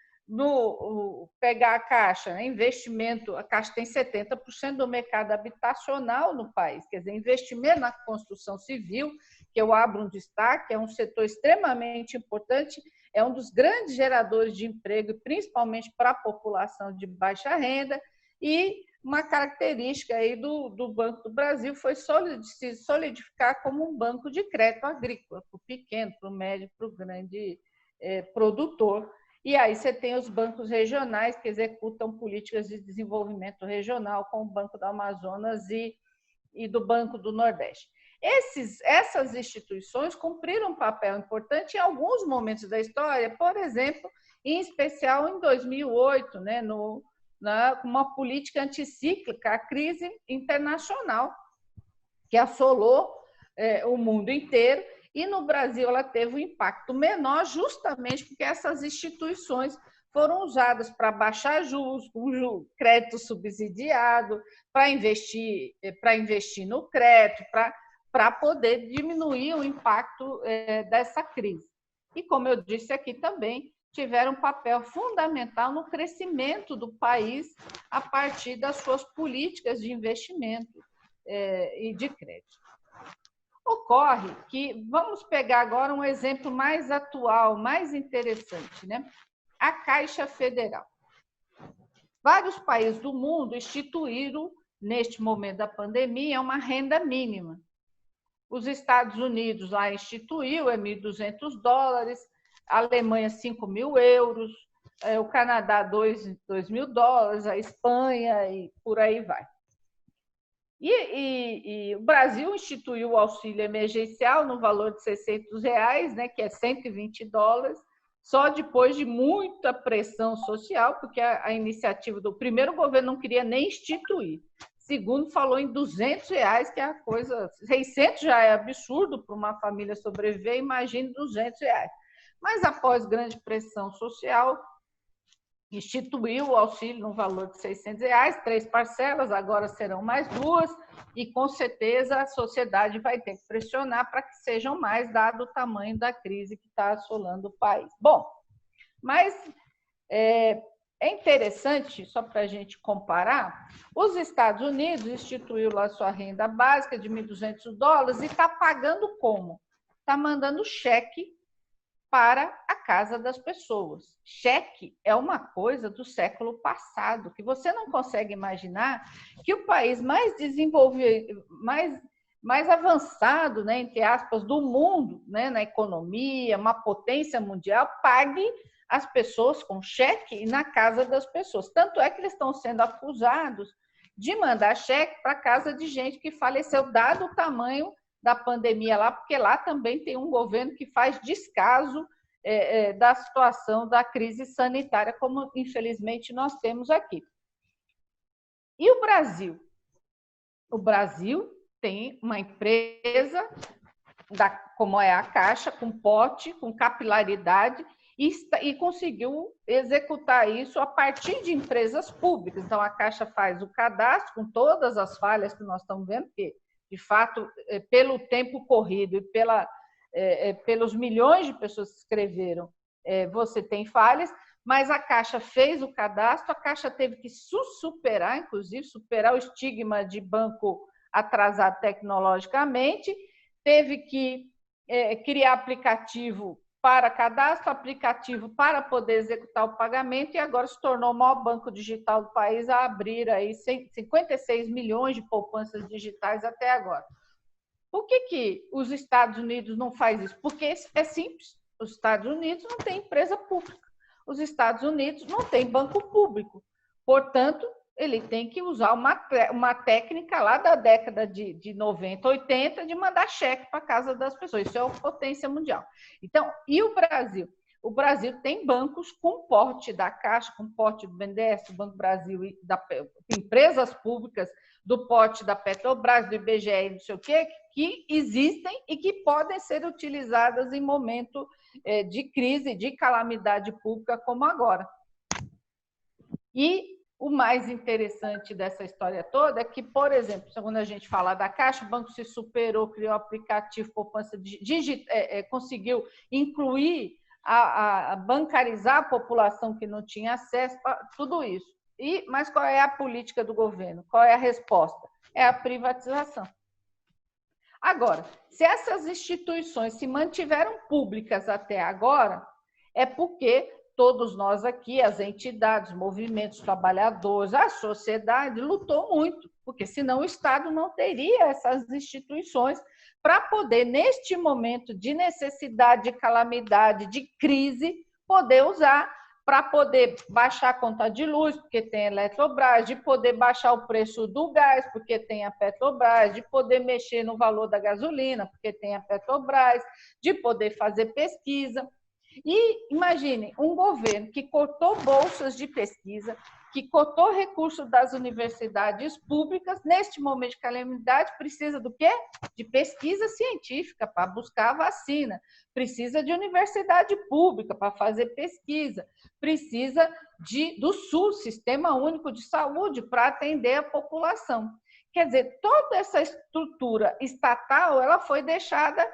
pegar a Caixa, né? Investimento, a Caixa tem 70% do mercado habitacional no país, quer dizer, investimento na construção civil, que eu abro um destaque, é um setor extremamente importante, é um dos grandes geradores de emprego, principalmente para a população de baixa renda, e uma característica aí do Banco do Brasil foi se solidificar como um banco de crédito agrícola, para o pequeno, para o médio, para o grande produtor. E aí você tem os bancos regionais que executam políticas de desenvolvimento regional, como o Banco do Amazonas e do Banco do Nordeste. Essas instituições cumpriram um papel importante em alguns momentos da história, por exemplo, em especial em 2008, né, uma política anticíclica, a crise internacional, que assolou o mundo inteiro, e no Brasil ela teve um impacto menor justamente porque essas instituições foram usadas para baixar juros, com crédito subsidiado, para investir no crédito, para poder diminuir o impacto dessa crise. E, como eu disse aqui também, tiveram um papel fundamental no crescimento do país a partir das suas políticas de investimento e de crédito. Ocorre que, vamos pegar agora um exemplo mais atual, mais interessante, né? A Caixa Federal. Vários países do mundo instituíram, neste momento da pandemia, uma renda mínima. Os Estados Unidos lá instituiu, é $1.200, a Alemanha 5.000 euros, o Canadá $2.000, a Espanha e por aí vai. E o Brasil instituiu o auxílio emergencial no valor de R$600, né, que é $120, só depois de muita pressão social, porque a iniciativa do primeiro governo não queria nem instituir. Segundo, falou em R$200, que é a coisa... 600 já é absurdo para uma família sobreviver, imagine R$200. Mas, após grande pressão social, instituiu o auxílio no valor de R$600, 3 parcelas, agora serão mais 2, e, com certeza, a sociedade vai ter que pressionar para que sejam mais, dado o tamanho da crise que está assolando o país. Bom, mas... é interessante, só para a gente comparar, os Estados Unidos instituiu lá sua renda básica de $1.200 e está pagando como? Está mandando cheque para a casa das pessoas. Cheque é uma coisa do século passado, que você não consegue imaginar que o país mais desenvolvido, mais avançado, né, entre aspas, do mundo, né, na economia, uma potência mundial, pague as pessoas com cheque e na casa das pessoas. Tanto é que eles estão sendo acusados de mandar cheque para a casa de gente que faleceu, dado o tamanho da pandemia lá, porque lá também tem um governo que faz descaso da situação da crise sanitária, como infelizmente nós temos aqui. E o Brasil? O Brasil tem uma empresa, como é a Caixa, com porte, com capilaridade, e conseguiu executar isso a partir de empresas públicas. Então, a Caixa faz o cadastro com todas as falhas que nós estamos vendo, porque, de fato, pelo tempo corrido e pelos milhões de pessoas que escreveram, você tem falhas, mas a Caixa fez o cadastro, a Caixa teve que superar, inclusive, superar o estigma de banco atrasado tecnologicamente, teve que criar aplicativo para cadastro, aplicativo para poder executar o pagamento, e agora se tornou o maior banco digital do país a abrir aí 56 milhões de poupanças digitais até agora. Por que os Estados Unidos não faz isso? Porque é simples. Os Estados Unidos não têm empresa pública. Os Estados Unidos não têm banco público. Portanto, ele tem que usar uma técnica lá da década de 90, 80, de mandar cheque para a casa das pessoas. Isso é uma potência mundial. Então, e o Brasil? O Brasil tem bancos com porte da Caixa, com porte do BNDES, do Banco Brasil, e empresas públicas do porte da Petrobras, do IBGE, não sei o quê, que existem e que podem ser utilizadas em momento de crise, de calamidade pública, como agora. E o mais interessante dessa história toda é que, por exemplo, quando a gente fala da Caixa, o banco se superou, criou aplicativo, poupança conseguiu incluir, bancarizar a população que não tinha acesso a tudo isso. Mas qual é a política do governo? Qual é a resposta? É a privatização. Agora, se essas instituições se mantiveram públicas até agora, é porque todos nós aqui, as entidades, movimentos trabalhadores, a sociedade, lutou muito, porque senão o Estado não teria essas instituições para poder, neste momento de necessidade, de calamidade, de crise, poder usar para poder baixar a conta de luz, porque tem a Eletrobras, de poder baixar o preço do gás, porque tem a Petrobras, de poder mexer no valor da gasolina, porque tem a Petrobras, de poder fazer pesquisa. E imagine, um governo que cortou bolsas de pesquisa, que cortou recursos das universidades públicas, neste momento de calamidade, precisa do quê? De pesquisa científica para buscar a vacina, precisa de universidade pública para fazer pesquisa, precisa do SUS, Sistema Único de Saúde, para atender a população. Quer dizer, toda essa estrutura estatal, ela foi deixada,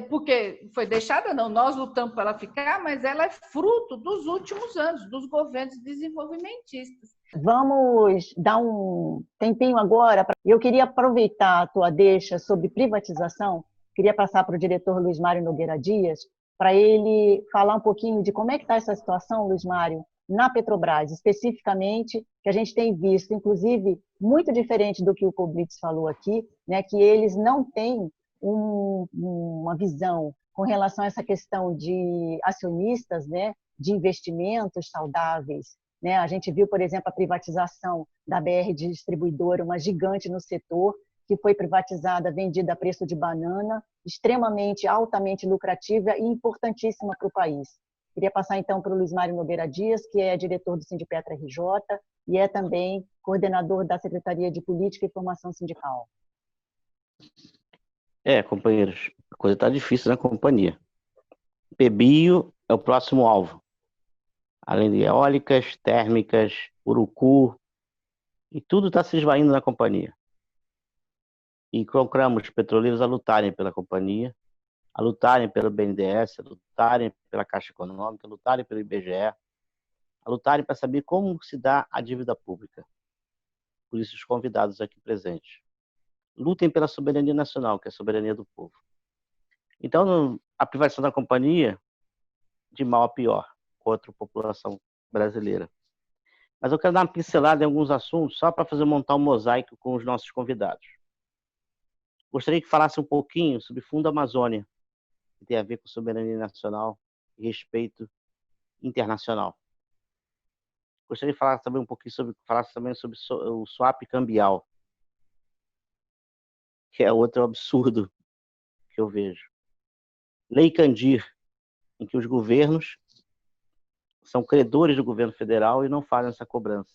porque foi deixada, não, nós lutamos para ela ficar, mas ela é fruto dos últimos anos, dos governos desenvolvimentistas. Vamos dar um tempinho agora. Eu queria aproveitar a tua deixa sobre privatização, queria passar para o diretor Luiz Mário Nogueira Dias, para ele falar um pouquinho de como é que está essa situação, Luiz Mário, na Petrobras, especificamente, que a gente tem visto, inclusive, muito diferente do que o Koblitz falou aqui, né, que eles não têm uma visão com relação a essa questão de acionistas, né, de investimentos saudáveis. Né? A gente viu, por exemplo, a privatização da BR Distribuidora, uma gigante no setor, que foi privatizada, vendida a preço de banana, extremamente, altamente lucrativa e importantíssima para o país. Queria passar, então, para o Luiz Mário Nogueira Dias, que é diretor do Sindipetra RJ e é também coordenador da Secretaria de Política e Formação Sindical. Companheiros, a coisa está difícil na companhia. PBio é o próximo alvo. Além de eólicas, térmicas, urucu, e tudo está se esvaindo na companhia. E procuramos petroleiros a lutarem pela companhia, a lutarem pelo BNDES, a lutarem pela Caixa Econômica, a lutarem pelo IBGE, a lutarem para saber como se dá a dívida pública. Por isso, os convidados aqui presentes. Lutem pela soberania nacional, que é a soberania do povo. Então, a privatização da companhia, de mal a pior, contra a população brasileira. Mas eu quero dar uma pincelada em alguns assuntos, só para montar um mosaico com os nossos convidados. Gostaria que falasse um pouquinho sobre Fundo Amazônia, que tem a ver com soberania nacional e respeito internacional. Gostaria de falar também um pouquinho sobre o swap cambial, que é outro absurdo que eu vejo. Lei Candir, em que os governos são credores do governo federal e não fazem essa cobrança.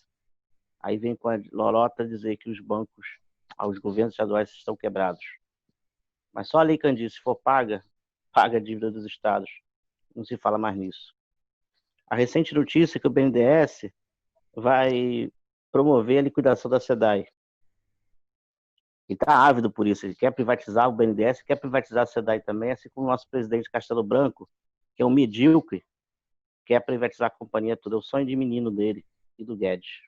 Aí vem com a lorota dizer que os bancos, os governos estaduais estão quebrados. Mas só a Lei Candir, se for paga a dívida dos estados. Não se fala mais nisso. A recente notícia é que o BNDES vai promover a liquidação da SEDAI. Ele está ávido por isso. Ele quer privatizar o BNDES, quer privatizar a SEDAI também, assim como o nosso presidente Castelo Branco, que é um medíocre, quer privatizar a companhia toda. É o sonho de menino dele e do Guedes.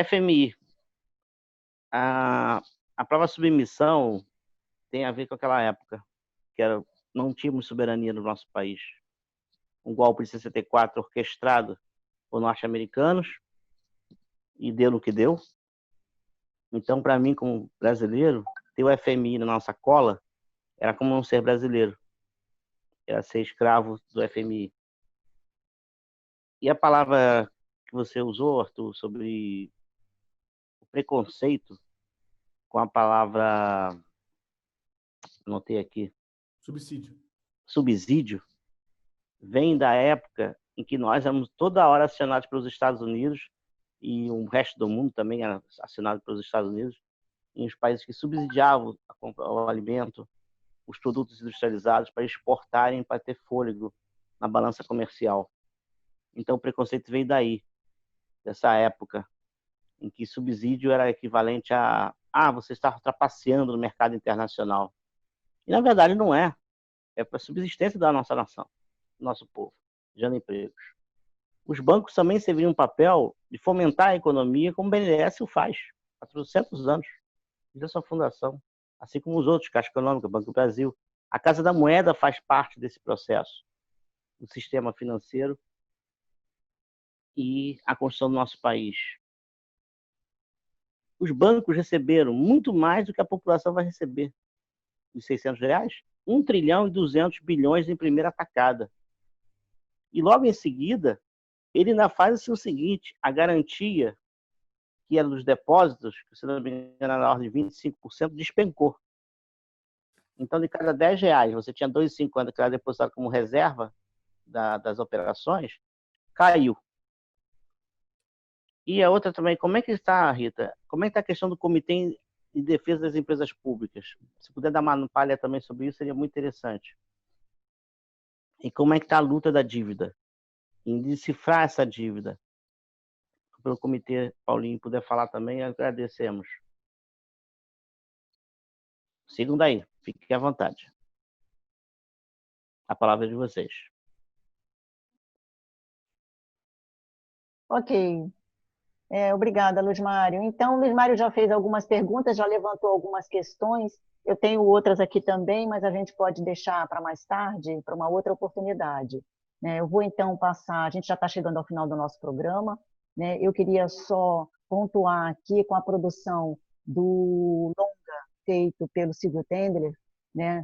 FMI. A prova de submissão tem a ver com aquela época, que não tínhamos soberania no nosso país. Um golpe de 64 orquestrado por norte-americanos e deu no que deu. Então, para mim, como brasileiro, ter o FMI na nossa cola era como não ser brasileiro. Era ser escravo do FMI. E a palavra que você usou, Arthur, sobre o preconceito, com a palavra, anotei aqui, subsídio, vem da época em que nós éramos toda hora acionados pelos Estados Unidos e o resto do mundo também era acionado pelos Estados Unidos, em os países que subsidiavam o alimento, os produtos industrializados para exportarem, para ter fôlego na balança comercial. Então o preconceito veio daí, dessa época, em que subsídio era equivalente a você está trapaceando no mercado internacional. E na verdade não é. É para a subsistência da nossa nação, do nosso povo, gerando empregos. Os bancos também serviram um papel de fomentar a economia, como o BNDES o faz há 400 anos, desde a sua fundação, assim como os outros, Caixa Econômica, Banco do Brasil. A Casa da Moeda faz parte desse processo, do sistema financeiro e a construção do nosso país. Os bancos receberam muito mais do que a população vai receber. Os R$600, 1 trilhão e 200 bilhões em primeira atacada. E logo em seguida, ele ainda faz o seguinte, a garantia que era dos depósitos, que se não me engano era na ordem de 25%, despencou. Então, de cada R$10, você tinha 2,50 que era depositado como reserva das operações, caiu. E a outra também, como é que está, Rita? Como é que está a questão do Comitê de Defesa das Empresas Públicas? Se puder dar uma palha também sobre isso, seria muito interessante. E como é que está a luta da dívida? Em decifrar essa dívida. Pelo Comitê, Paulinho, puder falar também, agradecemos. Sigam daí, fiquem à vontade. A palavra é de vocês. Ok. Obrigada, Luiz Mário. Então, Luiz Mário já fez algumas perguntas, já levantou algumas questões. Eu tenho outras aqui também, mas a gente pode deixar para mais tarde, para uma outra oportunidade. Eu vou então passar, a gente já está chegando ao final do nosso programa. Eu queria só pontuar aqui com a produção do longa feito pelo Silvio Tendler.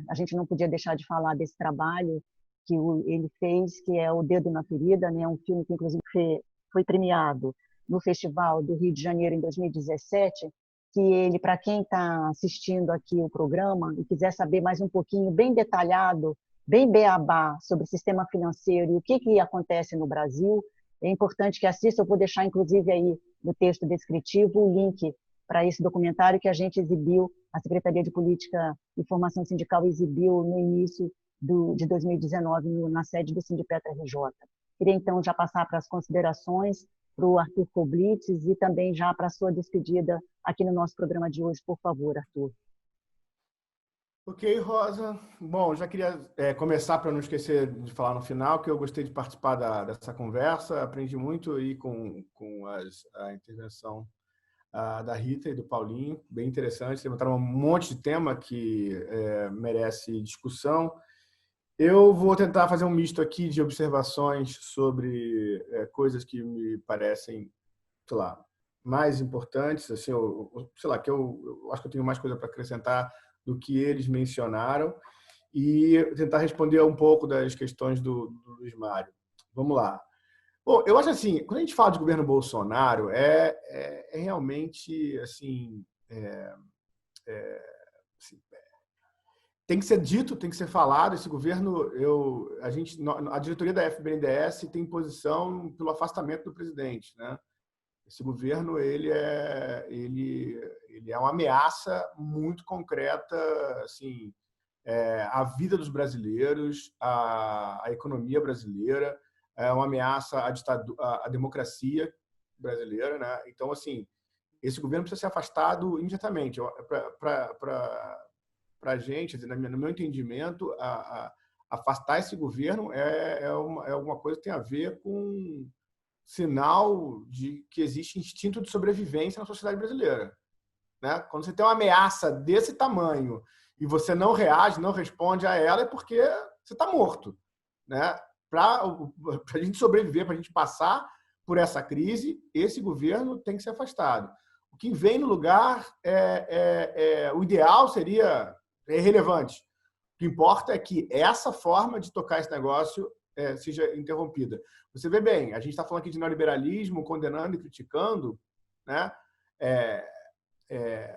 A gente não podia deixar de falar desse trabalho que ele fez, que é O Dedo na Ferida, um filme que inclusive foi premiado no Festival do Rio de Janeiro em 2017, que ele, para quem está assistindo aqui o programa e quiser saber mais um pouquinho, bem detalhado, bem beabá, sobre o sistema financeiro e o que acontece no Brasil, é importante que assista. Eu vou deixar, inclusive, aí no texto descritivo o link para esse documentário que a gente exibiu, a Secretaria de Política e Formação Sindical exibiu no início de 2019, na sede do Sindipetra RJ. Queria, então, já passar para as considerações para o Arthur Koblitz e também já para a sua despedida aqui no nosso programa de hoje, por favor, Arthur. Ok, Rosa. Bom, já queria começar, para não esquecer de falar no final, que eu gostei de participar dessa conversa, aprendi muito aí com a intervenção da Rita e do Paulinho, bem interessante, levantaram um monte de tema que merece discussão. Eu vou tentar fazer um misto aqui de observações sobre coisas que me parecem, sei lá, mais importantes, assim, sei lá, que eu acho que eu tenho mais coisa para acrescentar do que eles mencionaram, e tentar responder um pouco das questões do Luiz Mário. Vamos lá. Bom, eu acho assim, quando a gente fala de governo Bolsonaro, é realmente assim, tem que ser dito, tem que ser falado. Esse governo, a diretoria da FBNDES tem posição pelo afastamento do presidente, né? Esse governo ele é uma ameaça muito concreta, assim, à vida dos brasileiros, à economia brasileira, é uma ameaça à democracia brasileira, né? Então, assim, esse governo precisa ser afastado imediatamente. Para a gente, no meu entendimento, afastar esse governo é alguma coisa que tem a ver com sinal de que existe instinto de sobrevivência na sociedade brasileira, né? Quando você tem uma ameaça desse tamanho e você não reage, não responde a ela, é porque você está morto, né? Para a gente sobreviver, para a gente passar por essa crise, esse governo tem que ser afastado. O que vem no lugar o ideal seria irrelevante. O que importa é que essa forma de tocar esse negócio seja interrompida. Você vê bem, a gente está falando aqui de neoliberalismo, condenando e criticando, né?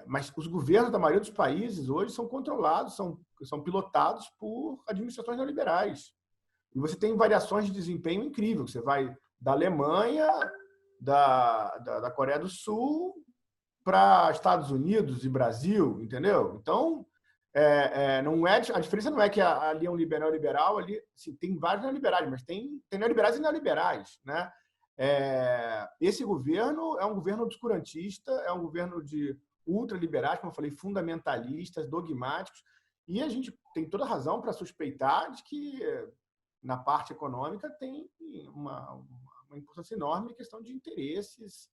Mas os governos da maioria dos países hoje são controlados, são pilotados por administrações neoliberais. E você tem variações de desempenho incríveis. Você vai da Alemanha, da Coreia do Sul, para Estados Unidos e Brasil, entendeu? Então, não é, a diferença não é que ali é um liberal, ali assim, tem vários neoliberais, mas tem neoliberais e neoliberais, né? Esse governo é um governo obscurantista, é um governo de ultraliberais, como eu falei, fundamentalistas, dogmáticos, e a gente tem toda razão para suspeitar de que, na parte econômica, tem uma importância enorme em questão de interesses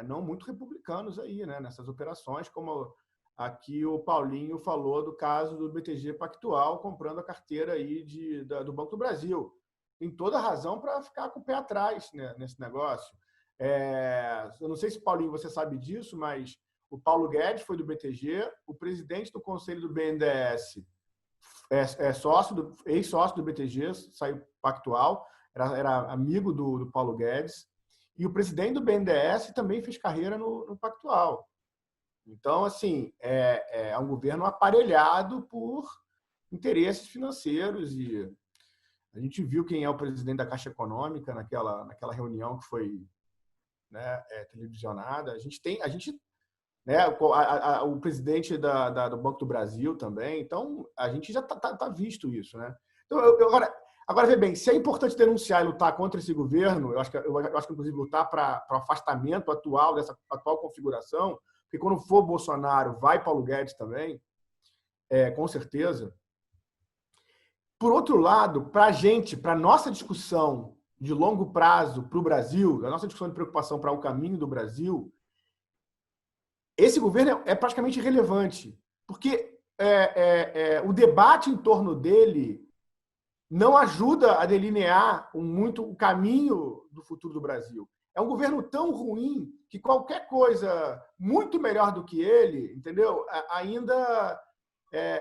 não muito republicanos aí, né, nessas operações, como aqui o Paulinho falou do caso do BTG Pactual comprando a carteira aí do Banco do Brasil. Tem toda a razão para ficar com o pé atrás, né, nesse negócio. Eu não sei se, Paulinho, você sabe disso, mas o Paulo Guedes foi do BTG, o presidente do conselho do BNDES ex-sócio do BTG, saiu Pactual, era amigo do Paulo Guedes, e o presidente do BNDES também fez carreira no Pactual. Então, assim, é um governo aparelhado por interesses financeiros, e a gente viu quem é o presidente da Caixa Econômica naquela reunião que foi, né, televisionada. A gente, né, o presidente do Banco do Brasil também. Então, a gente já tá visto isso, né? Então, agora vê bem, se é importante denunciar e lutar contra esse governo, eu acho que inclusive lutar para o afastamento atual dessa atual configuração, porque quando for Bolsonaro, vai Paulo Guedes também, com certeza. Por outro lado, para a gente, para a nossa discussão de longo prazo para o Brasil, a nossa discussão de preocupação para o caminho do Brasil, esse governo é praticamente irrelevante, porque o debate em torno dele não ajuda a delinear muito o caminho do futuro do Brasil. É um governo tão ruim que qualquer coisa muito melhor do que ele, entendeu? Ainda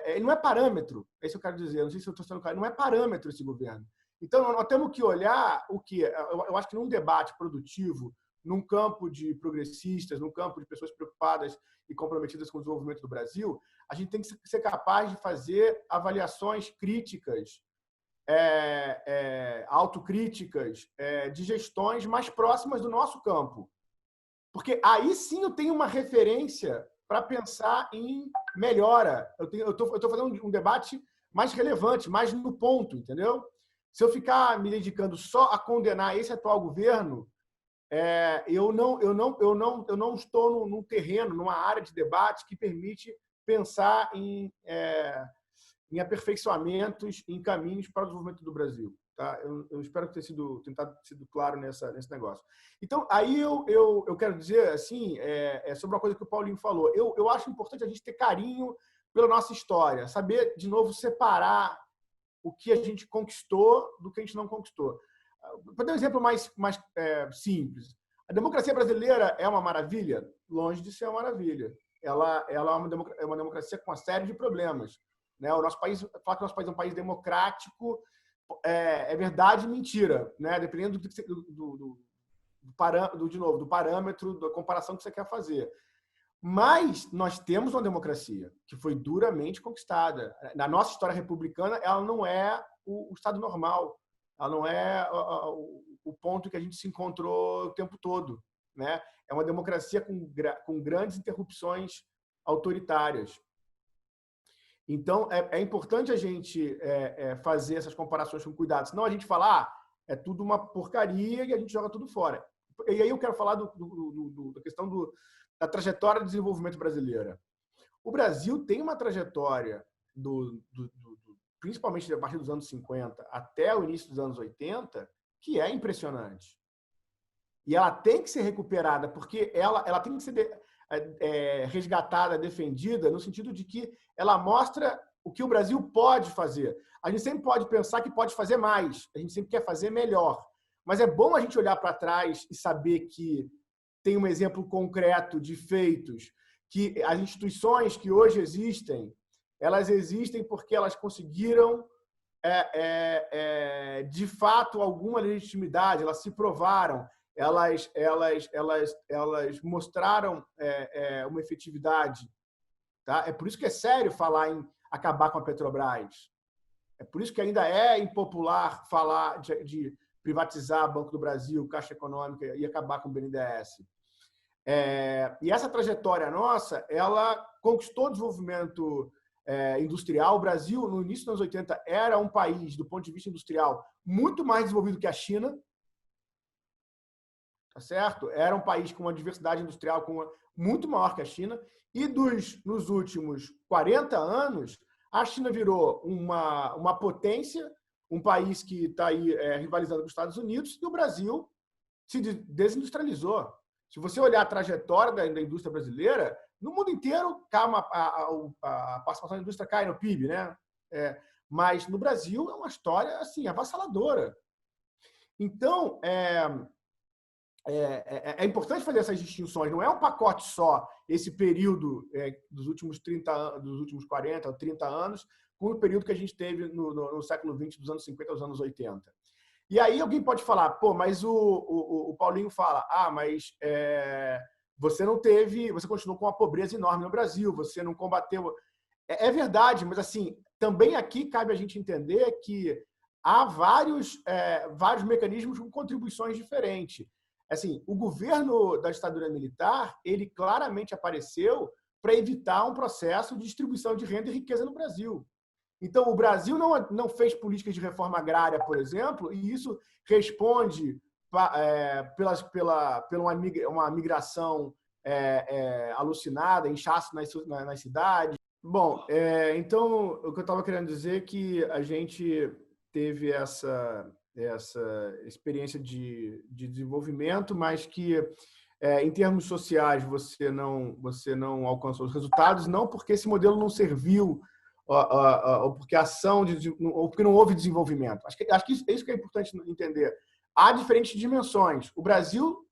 ele não é parâmetro. É isso que eu quero dizer. Não sei se eu estou sendo claro. Não é parâmetro esse governo. Então, nós temos que olhar o que eu acho que num debate produtivo, num campo de progressistas, num campo de pessoas preocupadas e comprometidas com o desenvolvimento do Brasil, a gente tem que ser capaz de fazer avaliações críticas, autocríticas, de gestões mais próximas do nosso campo. Porque aí sim eu tenho uma referência para pensar em melhora. Eu estou fazendo um debate mais relevante, mais no ponto, entendeu? Se eu ficar me dedicando só a condenar esse atual governo, eu não estou num terreno, numa área de debate que permite pensar em aperfeiçoamentos, em caminhos para o desenvolvimento do Brasil. Tá? Eu espero ter sido claro nesse negócio. Então, aí eu quero dizer assim, sobre uma coisa que o Paulinho falou. Eu acho importante a gente ter carinho pela nossa história, saber, de novo, separar o que a gente conquistou do que a gente não conquistou. Para dar um exemplo mais simples, a democracia brasileira é uma maravilha? Longe de ser uma maravilha. Ela é uma democracia com uma série de problemas. Né? O nosso país, falar que o nosso país é um país democrático é verdade e mentira, né? Dependendo do parâmetro, da comparação que você quer fazer. Mas nós temos uma democracia que foi duramente conquistada. Na nossa história republicana, ela não é o Estado normal, ela não é o ponto que a gente se encontrou o tempo todo, né? É uma democracia com grandes interrupções autoritárias. Então, é importante a gente fazer essas comparações com cuidado, senão a gente fala, é tudo uma porcaria e a gente joga tudo fora. E aí eu quero falar da questão da trajetória de desenvolvimento brasileira. O Brasil tem uma trajetória, principalmente a partir dos anos 50 até o início dos anos 80, que é impressionante. E ela tem que ser recuperada, porque ela tem que ser resgatada, defendida, no sentido de que ela mostra o que o Brasil pode fazer. A gente sempre pode pensar que pode fazer mais, a gente sempre quer fazer melhor. Mas é bom a gente olhar para trás e saber que tem um exemplo concreto de feitos, que as instituições que hoje existem, elas existem porque elas conseguiram, de fato, alguma legitimidade, elas se provaram, elas mostraram uma efetividade. Tá? É por isso que é sério falar em acabar com a Petrobras. É por isso que ainda é impopular falar de privatizar Banco do Brasil, Caixa Econômica e acabar com o BNDES. E essa trajetória nossa, ela conquistou o desenvolvimento industrial. O Brasil, no início dos anos 80, era um país, do ponto de vista industrial, muito mais desenvolvido que a China. Tá certo? Era um país com uma diversidade industrial muito maior que a China. E nos últimos 40 anos, a China virou uma potência, um país que está aí rivalizando com os Estados Unidos, e o Brasil se desindustrializou. Se você olhar a trajetória da indústria brasileira, no mundo inteiro a participação da indústria cai no PIB, né? Mas no Brasil é uma história assim, avassaladora. Então, é importante fazer essas distinções. Não é um pacote só, esse período dos últimos 40 ou 30 anos, com o período que a gente teve no século XX, dos anos 50 aos anos 80. E aí alguém pode falar, pô, mas o Paulinho fala, mas você continuou com uma pobreza enorme no Brasil, você não combateu. É verdade, mas assim, também aqui cabe a gente entender que há vários mecanismos com contribuições diferentes. Assim, o governo da ditadura militar, ele claramente apareceu para evitar um processo de distribuição de renda e riqueza no Brasil. Então, o Brasil não fez políticas de reforma agrária, por exemplo, e isso responde pela uma migração alucinada, inchaço nas cidades. Bom, então, o que eu estava querendo dizer é que a gente teve essa experiência de desenvolvimento, mas que, em termos sociais, você não alcançou os resultados, não porque esse modelo não serviu, ou porque ou porque não houve desenvolvimento. Acho que é isso que é importante entender. Há diferentes dimensões. O Brasil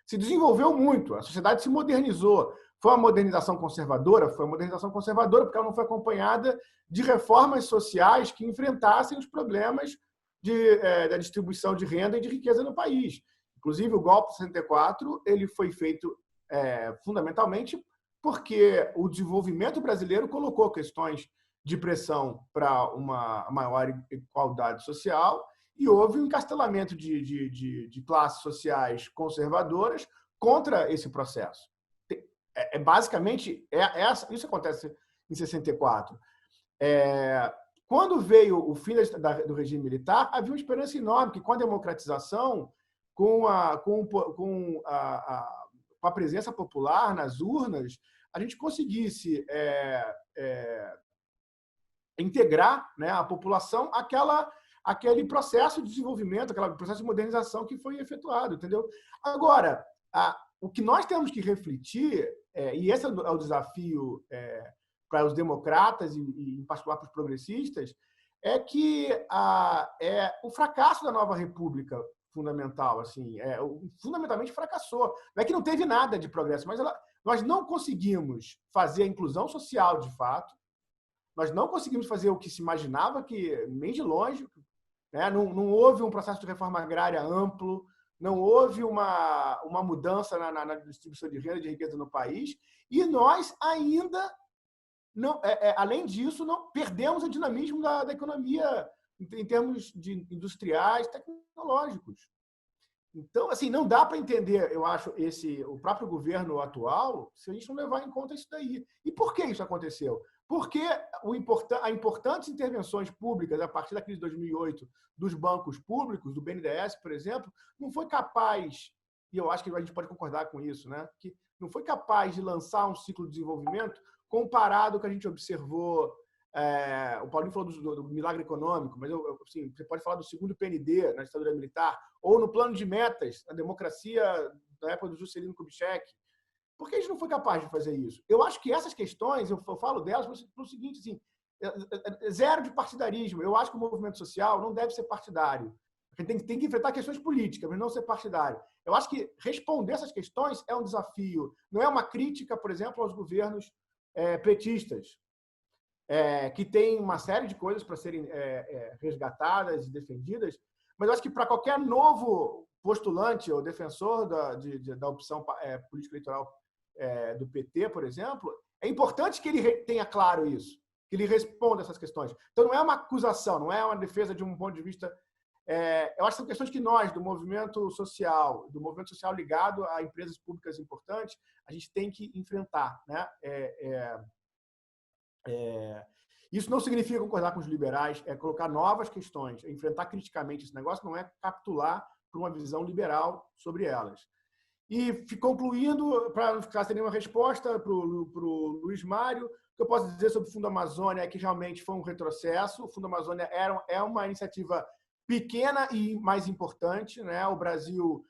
se desenvolveu muito, a sociedade se modernizou. Foi uma modernização conservadora? Foi uma modernização conservadora porque ela não foi acompanhada de reformas sociais que enfrentassem os problemas da distribuição de renda e de riqueza no país. Inclusive, o golpe de 64 ele foi feito fundamentalmente porque o desenvolvimento brasileiro colocou questões de pressão para uma maior igualdade social e houve um encastelamento de classes sociais conservadoras contra esse processo. Basicamente, isso acontece em 64. Quando veio o fim do regime militar, havia uma esperança enorme que, com a democratização, com a presença popular nas urnas, a gente conseguisse integrar, né, a população àquele processo de desenvolvimento, aquele processo de modernização que foi efetuado, entendeu? Agora, o que nós temos que refletir, e esse é o desafio para os democratas e, em particular, para os progressistas, é que o fracasso da nova república fundamental, assim, fundamentalmente fracassou. Não é que não teve nada de progresso, mas nós não conseguimos fazer a inclusão social de fato, nós não conseguimos fazer o que se imaginava, que nem de longe, né? Não houve um processo de reforma agrária amplo, não houve uma mudança na distribuição de renda, de riqueza no país, e nós ainda, não, além disso, não perdemos o dinamismo da economia em termos industriais, tecnológicos. Então, assim, não dá para entender, eu acho, o próprio governo atual, se a gente não levar em conta isso daí. E por que isso aconteceu? Porque as importantes intervenções públicas, a partir da crise de 2008, dos bancos públicos, do BNDES, por exemplo, não foi capaz, e eu acho que a gente pode concordar com isso, né? Que não foi capaz de lançar um ciclo de desenvolvimento comparado ao que a gente observou. O Paulinho falou do milagre econômico, mas assim, você pode falar do segundo PND, na ditadura militar, ou no plano de metas, a democracia da época do Juscelino Kubitschek. Por que a gente não foi capaz de fazer isso? Eu acho que essas questões, eu falo delas pelo seguinte, assim, zero de partidarismo. Eu acho que o movimento social não deve ser partidário. A gente tem que enfrentar questões políticas, mas não ser partidário. Eu acho que responder essas questões é um desafio. Não é uma crítica, por exemplo, aos governos petistas, que tem uma série de coisas para serem resgatadas e defendidas, mas eu acho que para qualquer novo postulante ou defensor da opção política eleitoral do PT, por exemplo, é importante que ele tenha claro isso, que ele responda essas questões. Então, não é uma acusação, não é uma defesa de um ponto de vista... eu acho que são questões que nós, do movimento social ligado a empresas públicas importantes, a gente tem que enfrentar, né? Isso não significa concordar com os liberais, é colocar novas questões, é enfrentar criticamente esse negócio, não é capitular para uma visão liberal sobre elas. E concluindo, para não ficar sem nenhuma resposta para o Luiz Mário, o que eu posso dizer sobre o Fundo Amazônia é que realmente foi um retrocesso. O Fundo Amazônia é uma iniciativa pequena e mais importante, né? O Brasil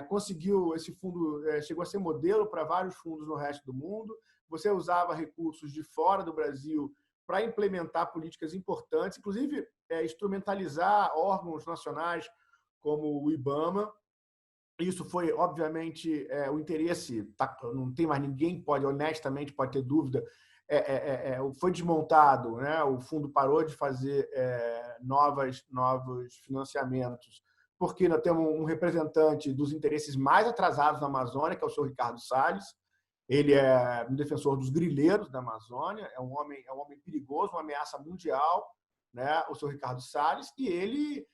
conseguiu, esse fundo chegou a ser modelo para vários fundos no resto do mundo. Você usava recursos de fora do Brasil para implementar políticas importantes, inclusive instrumentalizar órgãos nacionais como o IBAMA. Isso foi, obviamente, o interesse, não tem mais ninguém honestamente pode ter dúvida, foi desmontado, né? O fundo parou de fazer novos financiamentos, porque nós temos um representante dos interesses mais atrasados na Amazônia, que é o senhor Ricardo Salles. Ele é um defensor dos grileiros da Amazônia, é um homem perigoso, uma ameaça mundial, né? O senhor Ricardo Salles, e ele,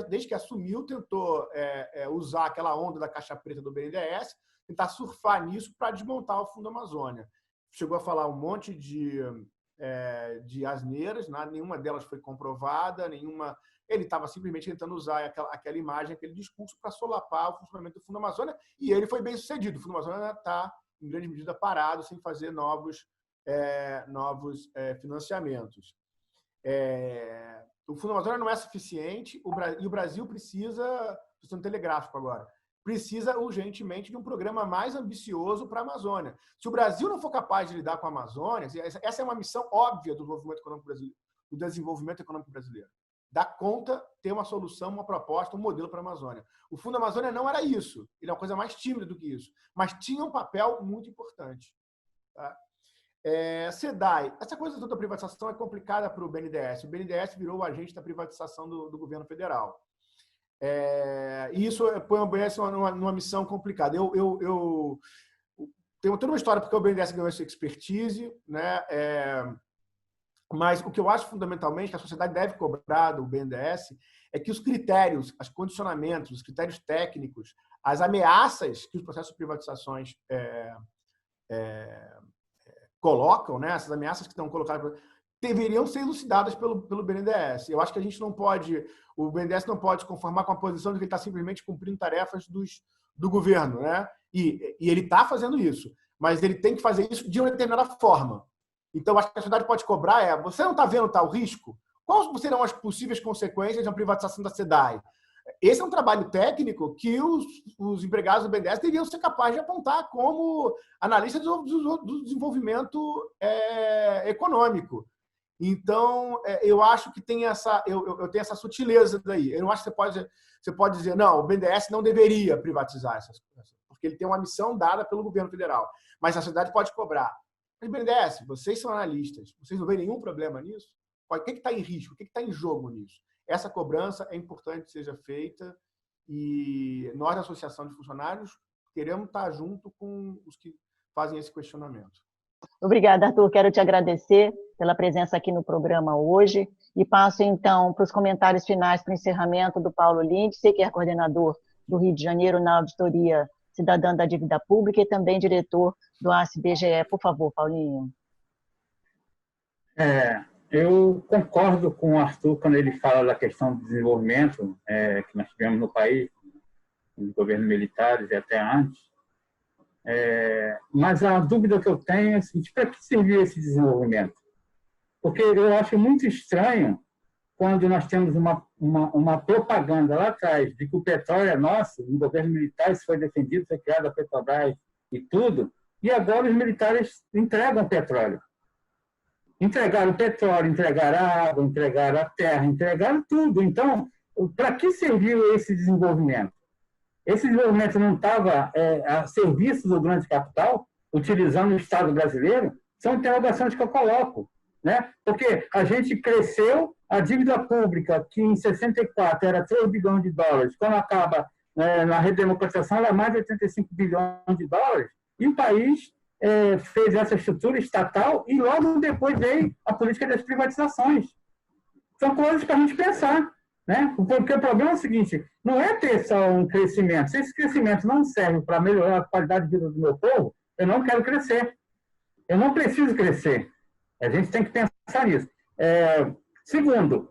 desde que assumiu, tentou usar aquela onda da caixa preta do BNDES, tentar surfar nisso para desmontar o Fundo Amazônia. Chegou a falar um monte de asneiras, nenhuma delas foi comprovada, nenhuma... Ele estava simplesmente tentando usar aquela imagem, aquele discurso para solapar o funcionamento do Fundo Amazônia, e ele foi bem sucedido. O Fundo Amazônia está, em grande medida, parado, sem fazer novos financiamentos. O Fundo Amazônia não é suficiente, e o Brasil precisa, estou sendo telegráfico agora, precisa urgentemente de um programa mais ambicioso para a Amazônia. Se o Brasil não for capaz de lidar com a Amazônia, essa é uma missão óbvia do desenvolvimento econômico brasileiro, do desenvolvimento econômico brasileiro. Dar conta, ter uma solução, uma proposta, um modelo para a Amazônia. O Fundo Amazônia não era isso. Ele é uma coisa mais tímida do que isso. Mas tinha um papel muito importante. Tá? SEDAI. Essa coisa toda da privatização é complicada para o BNDES. O BNDES virou o agente da privatização do governo federal. E isso põe o BNDES numa missão complicada. Eu tenho toda uma história porque o BNDES ganhou essa expertise, né? Mas o que eu acho fundamentalmente que a sociedade deve cobrar do BNDES é que os critérios, os condicionamentos, os critérios técnicos, as ameaças que os processos de privatizações colocam, né? Essas ameaças que estão colocadas, deveriam ser elucidadas pelo BNDES. Eu acho que o BNDES não pode se conformar com a posição de que ele está simplesmente cumprindo tarefas do governo, né? E ele está fazendo isso, mas ele tem que fazer isso de uma determinada forma. Então, acho que a sociedade pode cobrar você não está vendo tal risco? Quais serão as possíveis consequências de uma privatização da SEDAI? Esse é um trabalho técnico que os empregados do BNDES deveriam ser capazes de apontar como analistas do desenvolvimento econômico. Então, eu acho que tem eu tenho essa sutileza daí. Eu não acho que você pode dizer, não, o BNDES não deveria privatizar essas coisas, porque ele tem uma missão dada pelo governo federal. Mas a sociedade pode cobrar. Mas, BNDES, vocês são analistas, vocês não veem nenhum problema nisso? O que está em risco? O que está em jogo nisso? Essa cobrança é importante que seja feita e nós, da Associação de Funcionários, queremos estar junto com os que fazem esse questionamento. Obrigada, Arthur. Quero te agradecer pela presença aqui no programa hoje e passo, então, para os comentários finais para o encerramento do Paulo Lindsay, que é coordenador do Rio de Janeiro na Auditoria Cidadã da Dívida Pública e também diretor do ACBGE. Por favor, Paulinho. Eu concordo com o Arthur quando ele fala da questão do desenvolvimento que nós tivemos no país, no governo militares e até antes. Mas a dúvida que eu tenho é a seguinte: para que serviu esse desenvolvimento? Porque eu acho muito estranho quando nós temos uma propaganda lá atrás de que o petróleo é nosso, no governo militar isso foi defendido, foi criada a Petrobras e tudo, e agora os militares entregam petróleo. Entregaram petróleo, entregaram a água, entregaram a terra, entregaram tudo. Então, para que serviu esse desenvolvimento? Esse desenvolvimento não estava a serviço do grande capital, utilizando o Estado brasileiro? São interrogações que eu coloco, né? Porque a gente cresceu, a dívida pública, que em 64 era 3 bilhões de dólares, quando acaba na redemocratização, ela é mais de 85 bilhões de dólares, e o país fez essa estrutura estatal e logo depois veio a política das privatizações. São coisas para a gente pensar, né? Porque o problema é o seguinte: não é ter só um crescimento. Se esse crescimento não serve para melhorar a qualidade de vida do meu povo, eu não quero crescer. Eu não preciso crescer. A gente tem que pensar nisso. Segundo,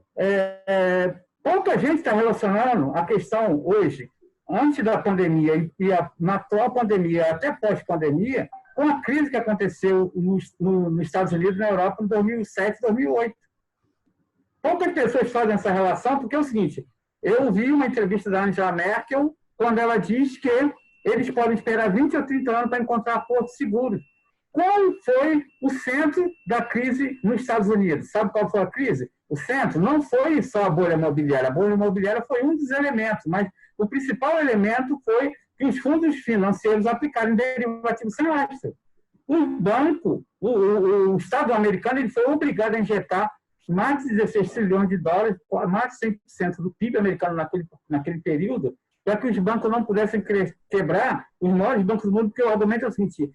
pouca gente está relacionando a questão hoje, antes da pandemia e na atual pandemia, até pós-pandemia, com a crise que aconteceu nos Estados Unidos e na Europa em 2007, 2008. Poucas pessoas fazem essa relação, porque é o seguinte: eu vi uma entrevista da Angela Merkel, quando ela diz que eles podem esperar 20 ou 30 anos para encontrar portos seguros. Qual foi o centro da crise nos Estados Unidos? Sabe qual foi a crise? O centro não foi só a bolha imobiliária. A bolha imobiliária foi um dos elementos, mas o principal elemento foi que os fundos financeiros aplicaram derivativos sem lastro. O banco, o Estado americano, ele foi obrigado a injetar mais de 16 trilhões de dólares, mais de 100% do PIB americano naquele período, para que os bancos não pudessem quebrar os maiores bancos do mundo, porque o argumento é o seguinte: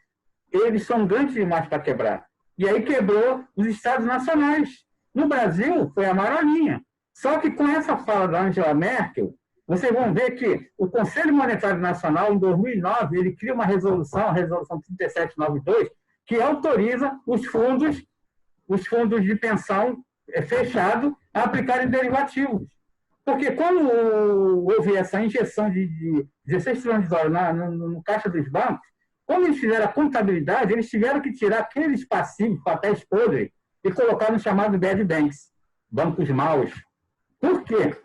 eles são grandes demais para quebrar. E aí quebrou os Estados nacionais. No Brasil, foi a marolinha. Só que com essa fala da Angela Merkel, vocês vão ver que o Conselho Monetário Nacional, em 2009, ele cria uma resolução, a Resolução 3792, que autoriza os fundos de pensão fechados a aplicarem derivativos. Porque quando houve essa injeção de 16 trilhões de dólares no caixa dos bancos, quando eles fizeram a contabilidade, eles tiveram que tirar aqueles passivos, papéis podres, e colocar no chamado bad banks, bancos maus. Por quê?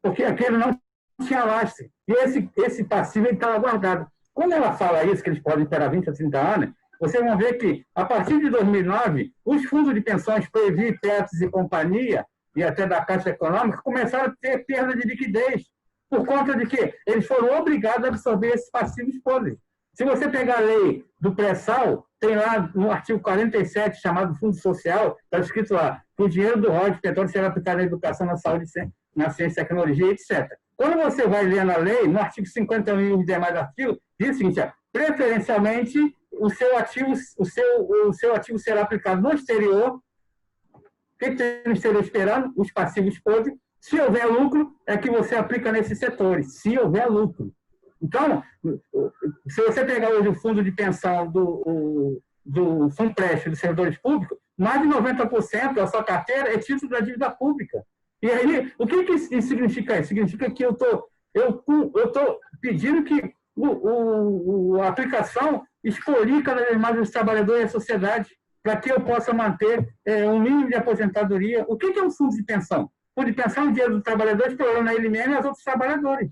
Porque aquele não tinha lastro. E esse passivo estava guardado. Quando ela fala isso, que eles podem esperar 20 a 30 anos, vocês vão ver que, a partir de 2009, os fundos de pensões Previ, Petros e companhia, e até da Caixa Econômica, começaram a ter perda de liquidez, por conta de que eles foram obrigados a absorver esses passivos podres. Se você pegar a lei do pré-sal, tem lá no artigo 47, chamado Fundo Social, está escrito lá, que o dinheiro do royalties de petróleo será aplicado na educação, na saúde, na ciência e tecnologia, etc. Quando você vai lendo a lei, no artigo 51 e os demais artigos, diz o seguinte: preferencialmente, o seu ativo será aplicado no exterior. O que tem no exterior esperando? Os passivos podres. Se houver lucro, é que você aplica nesses setores. Se houver lucro. Então, se você pegar hoje o fundo de pensão do Funprest dos servidores públicos, mais de 90% da sua carteira é título da dívida pública. E aí, o que isso significa? Significa que eu tô pedindo que a aplicação expolir cada vez mais os trabalhadores e a sociedade, para que eu possa manter um mínimo de aposentadoria. O que é um fundo de pensão? O fundo de pensão é o dinheiro do trabalhador explorando ele mesmo e os outros trabalhadores.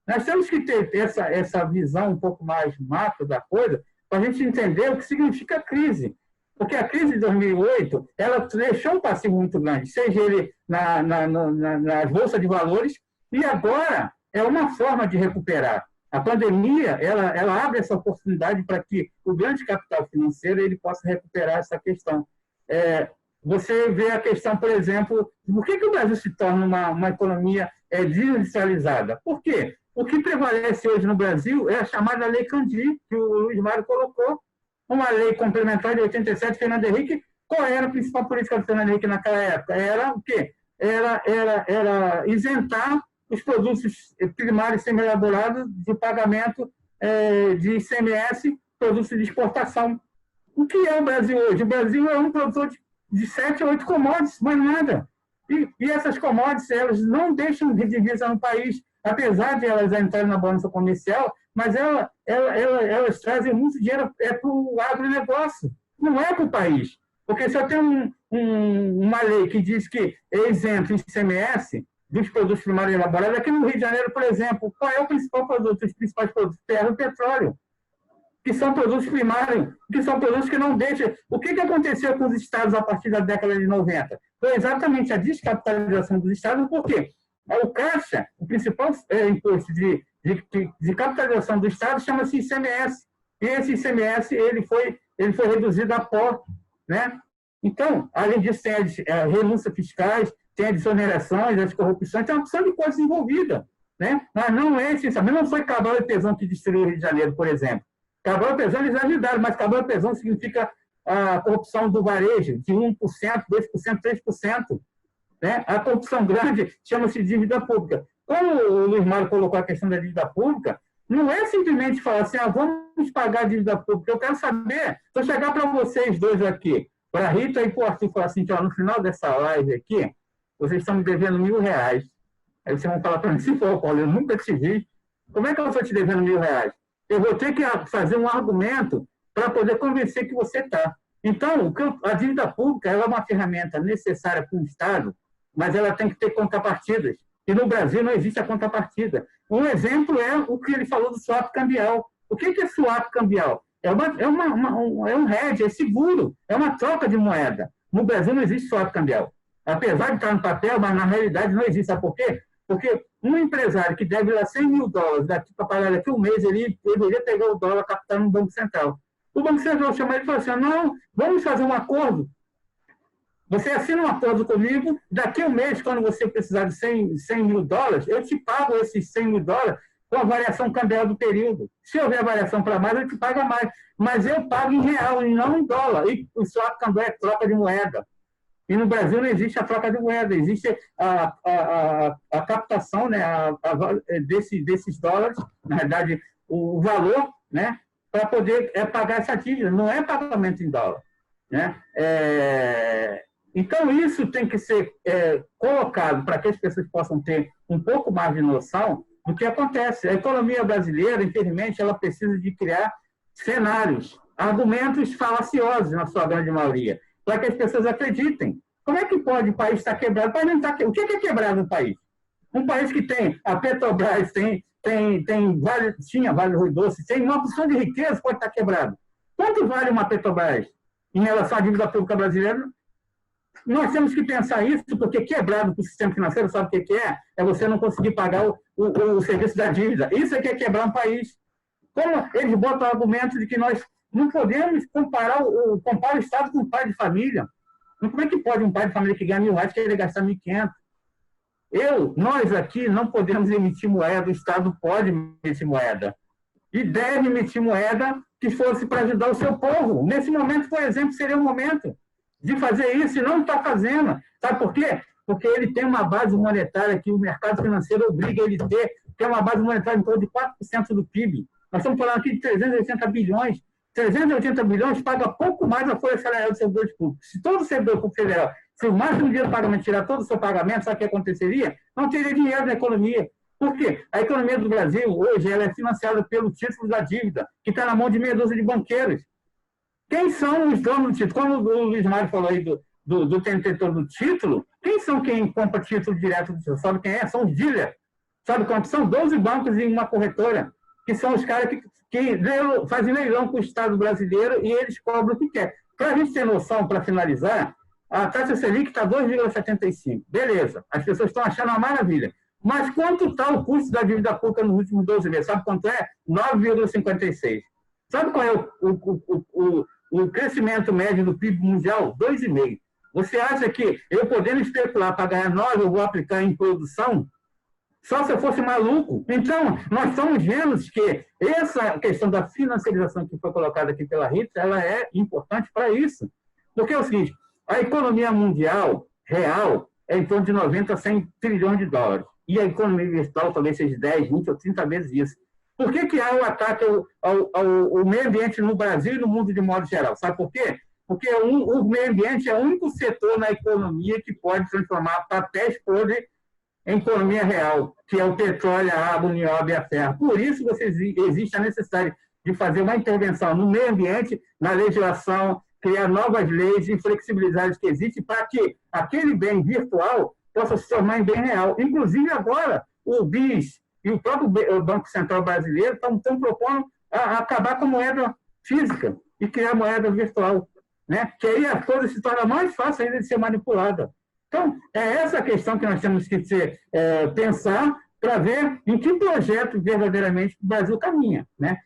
Nós temos que ter essa visão um pouco mais macro da coisa, para a gente entender o que significa a crise. Porque a crise de 2008, ela deixou um passivo muito grande, seja ele na Bolsa de Valores, e agora é uma forma de recuperar. A pandemia, ela abre essa oportunidade para que o grande capital financeiro ele possa recuperar essa questão. Você vê a questão, por exemplo, por que o Brasil se torna uma economia desindustrializada? Por quê? O que prevalece hoje no Brasil é a chamada Lei Candir, que o Luiz Mário colocou, uma lei complementar de 87, Fernando Henrique. Qual era a principal política do Fernando Henrique naquela época? Era o quê? Era isentar os produtos primários semi-elaborados de pagamento de ICMS, produtos de exportação. O que é o Brasil hoje? O Brasil é um produtor de 7 a 8 commodities, mais nada. E essas commodities, elas não deixam de divisa no país, apesar de elas entrarem na balança comercial, mas elas trazem muito dinheiro para o agronegócio, não é para o país. Porque se eu tenho uma lei que diz que é isento o ICMS dos produtos primários elaborados, aqui no Rio de Janeiro, por exemplo, qual é o principal produto? Os principais produtos? Ferro e petróleo, que são produtos primários, que são produtos que não deixam... O que aconteceu com os estados a partir da década de 90? Foi exatamente a descapitalização dos estados, porque o Caixa, o principal imposto de capitalização do estado, chama-se ICMS. E esse ICMS ele foi reduzido a pó, né? Então, além disso, tem as renúncias fiscais, tem as desonerações, as corrupções, tem uma opção de coisas envolvidas, né? Mas não é essencialmente, não foi Cabral e Pezão que destruiu o Rio de Janeiro, por exemplo. Cabral e Pezão, eles ajudaram, mas Cabral e Pezão significa a corrupção do varejo, de 1%, 2%, 3%. Né? A corrupção grande chama-se dívida pública. Como o Luiz Mário colocou a questão da dívida pública, não é simplesmente falar assim, vamos pagar a dívida pública. Eu quero saber, se eu chegar para vocês dois aqui, para a Rita e para o Arthur, falar assim, no final dessa live aqui, vocês estão me devendo R$1.000. Aí vocês vão falar para mim, se for, Paulo, eu nunca te vi. Como é que eu estou te devendo R$1.000? Eu vou ter que fazer um argumento para poder convencer que você está. Então, a dívida pública ela é uma ferramenta necessária para o Estado, mas ela tem que ter contrapartidas. E no Brasil não existe a contrapartida. Um exemplo é o que ele falou do swap cambial. O que é swap cambial? É um hedge, é seguro, é uma troca de moeda. No Brasil não existe swap cambial. Apesar de estar no papel, mas na realidade não existe. Sabe por quê? Porque um empresário que deve lá $100 mil daqui para pagar daqui um mês, ele deveria pegar o dólar captado no Banco Central. O Banco Central chama ele e fala assim, não, vamos fazer um acordo. Você assina um acordo comigo, daqui a um mês, quando você precisar de $100 mil, eu te pago esses $100 mil com a variação cambial do período. Se houver variação para mais, eu te pago mais. Mas eu pago em real e não em dólar. E o swap cambial é troca de moeda. E no Brasil não existe a troca de moeda, existe a captação, né, desses dólares, na verdade, o valor, né, para poder pagar essa dívida. Não é pagamento em dólar. Né? Então, isso tem que ser colocado para que as pessoas possam ter um pouco mais de noção do que acontece. A economia brasileira, infelizmente, ela precisa de criar cenários, argumentos falaciosos, na sua grande maioria, para que as pessoas acreditem. Como é que pode o país estar quebrado? O que é quebrado no país? Um país que tem a Petrobras, tinha Vale do Rio Doce, tem uma opção de riqueza, pode estar quebrado. Quanto vale uma Petrobras em relação à dívida pública brasileira? Nós temos que pensar isso, porque quebrado para o sistema financeiro, sabe o que é? É você não conseguir pagar o serviço da dívida. Isso é que é quebrar um país. Como eles botam o argumento de que nós não podemos comparar o Estado com um pai de família. Como é que pode um pai de família que ganha R$1.000 querer gastar R$1.500? Nós aqui não podemos emitir moeda, o Estado pode emitir moeda. E deve emitir moeda que fosse para ajudar o seu povo. Nesse momento, por exemplo, seria o momento de fazer isso e não está fazendo. Sabe por quê? Porque ele tem uma base monetária que o mercado financeiro obriga ele a ter, que é uma base monetária em torno de 4% do PIB. Nós estamos falando aqui de 380 bilhões. 380 bilhões paga pouco mais a folha salarial dos servidores públicos. Se todo servidor público federal, se o máximo dinheiro de pagamento tirar todo o seu pagamento, sabe o que aconteceria? Não teria dinheiro na economia. Por quê? A economia do Brasil, hoje, ela é financiada pelo título da dívida, que está na mão de meia dúzia de banqueiros. Quem são os donos do título? Como o Luiz Mário falou aí do detentor do título, quem são quem compra título direto do título? Sabe quem é? São os dealers. Sabe quantos? São 12 bancos e uma corretora, que são os caras que fazem leilão com o Estado brasileiro e eles cobram o que quer. Para a gente ter noção, para finalizar, a taxa Selic está 2,75. Beleza, as pessoas estão achando uma maravilha. Mas quanto está o custo da dívida pública nos últimos 12 meses? Sabe quanto é? 9,56. Sabe qual é o crescimento médio do PIB mundial? 2,5. Você acha que eu podendo especular para ganhar 9, eu vou aplicar em produção? Só se eu fosse maluco. Então, nós estamos vendo que essa questão da financiarização que foi colocada aqui pela Rita, ela é importante para isso. Porque é o seguinte, a economia mundial real é em torno de 90 a 100 trilhões de dólares. E a economia virtual talvez seja 10, 20 ou 30 vezes isso. Por que há o ataque ao meio ambiente no Brasil e no mundo de modo geral? Sabe por quê? Porque o meio ambiente é o único setor na economia que pode transformar papéis podres em economia real, que é o petróleo, a água, o nióbio e a ferro. Por isso existe a necessidade de fazer uma intervenção no meio ambiente, na legislação, criar novas leis e flexibilidade que existem para que aquele bem virtual possa se tornar em bem real. Inclusive, agora, o BIS e o próprio Banco Central Brasileiro estão propondo acabar com a moeda física e criar moeda virtual, né? Que aí a coisa se torna mais fácil ainda de ser manipulada. Então, é essa a questão que nós temos que pensar para ver em que projeto verdadeiramente o Brasil caminha, né?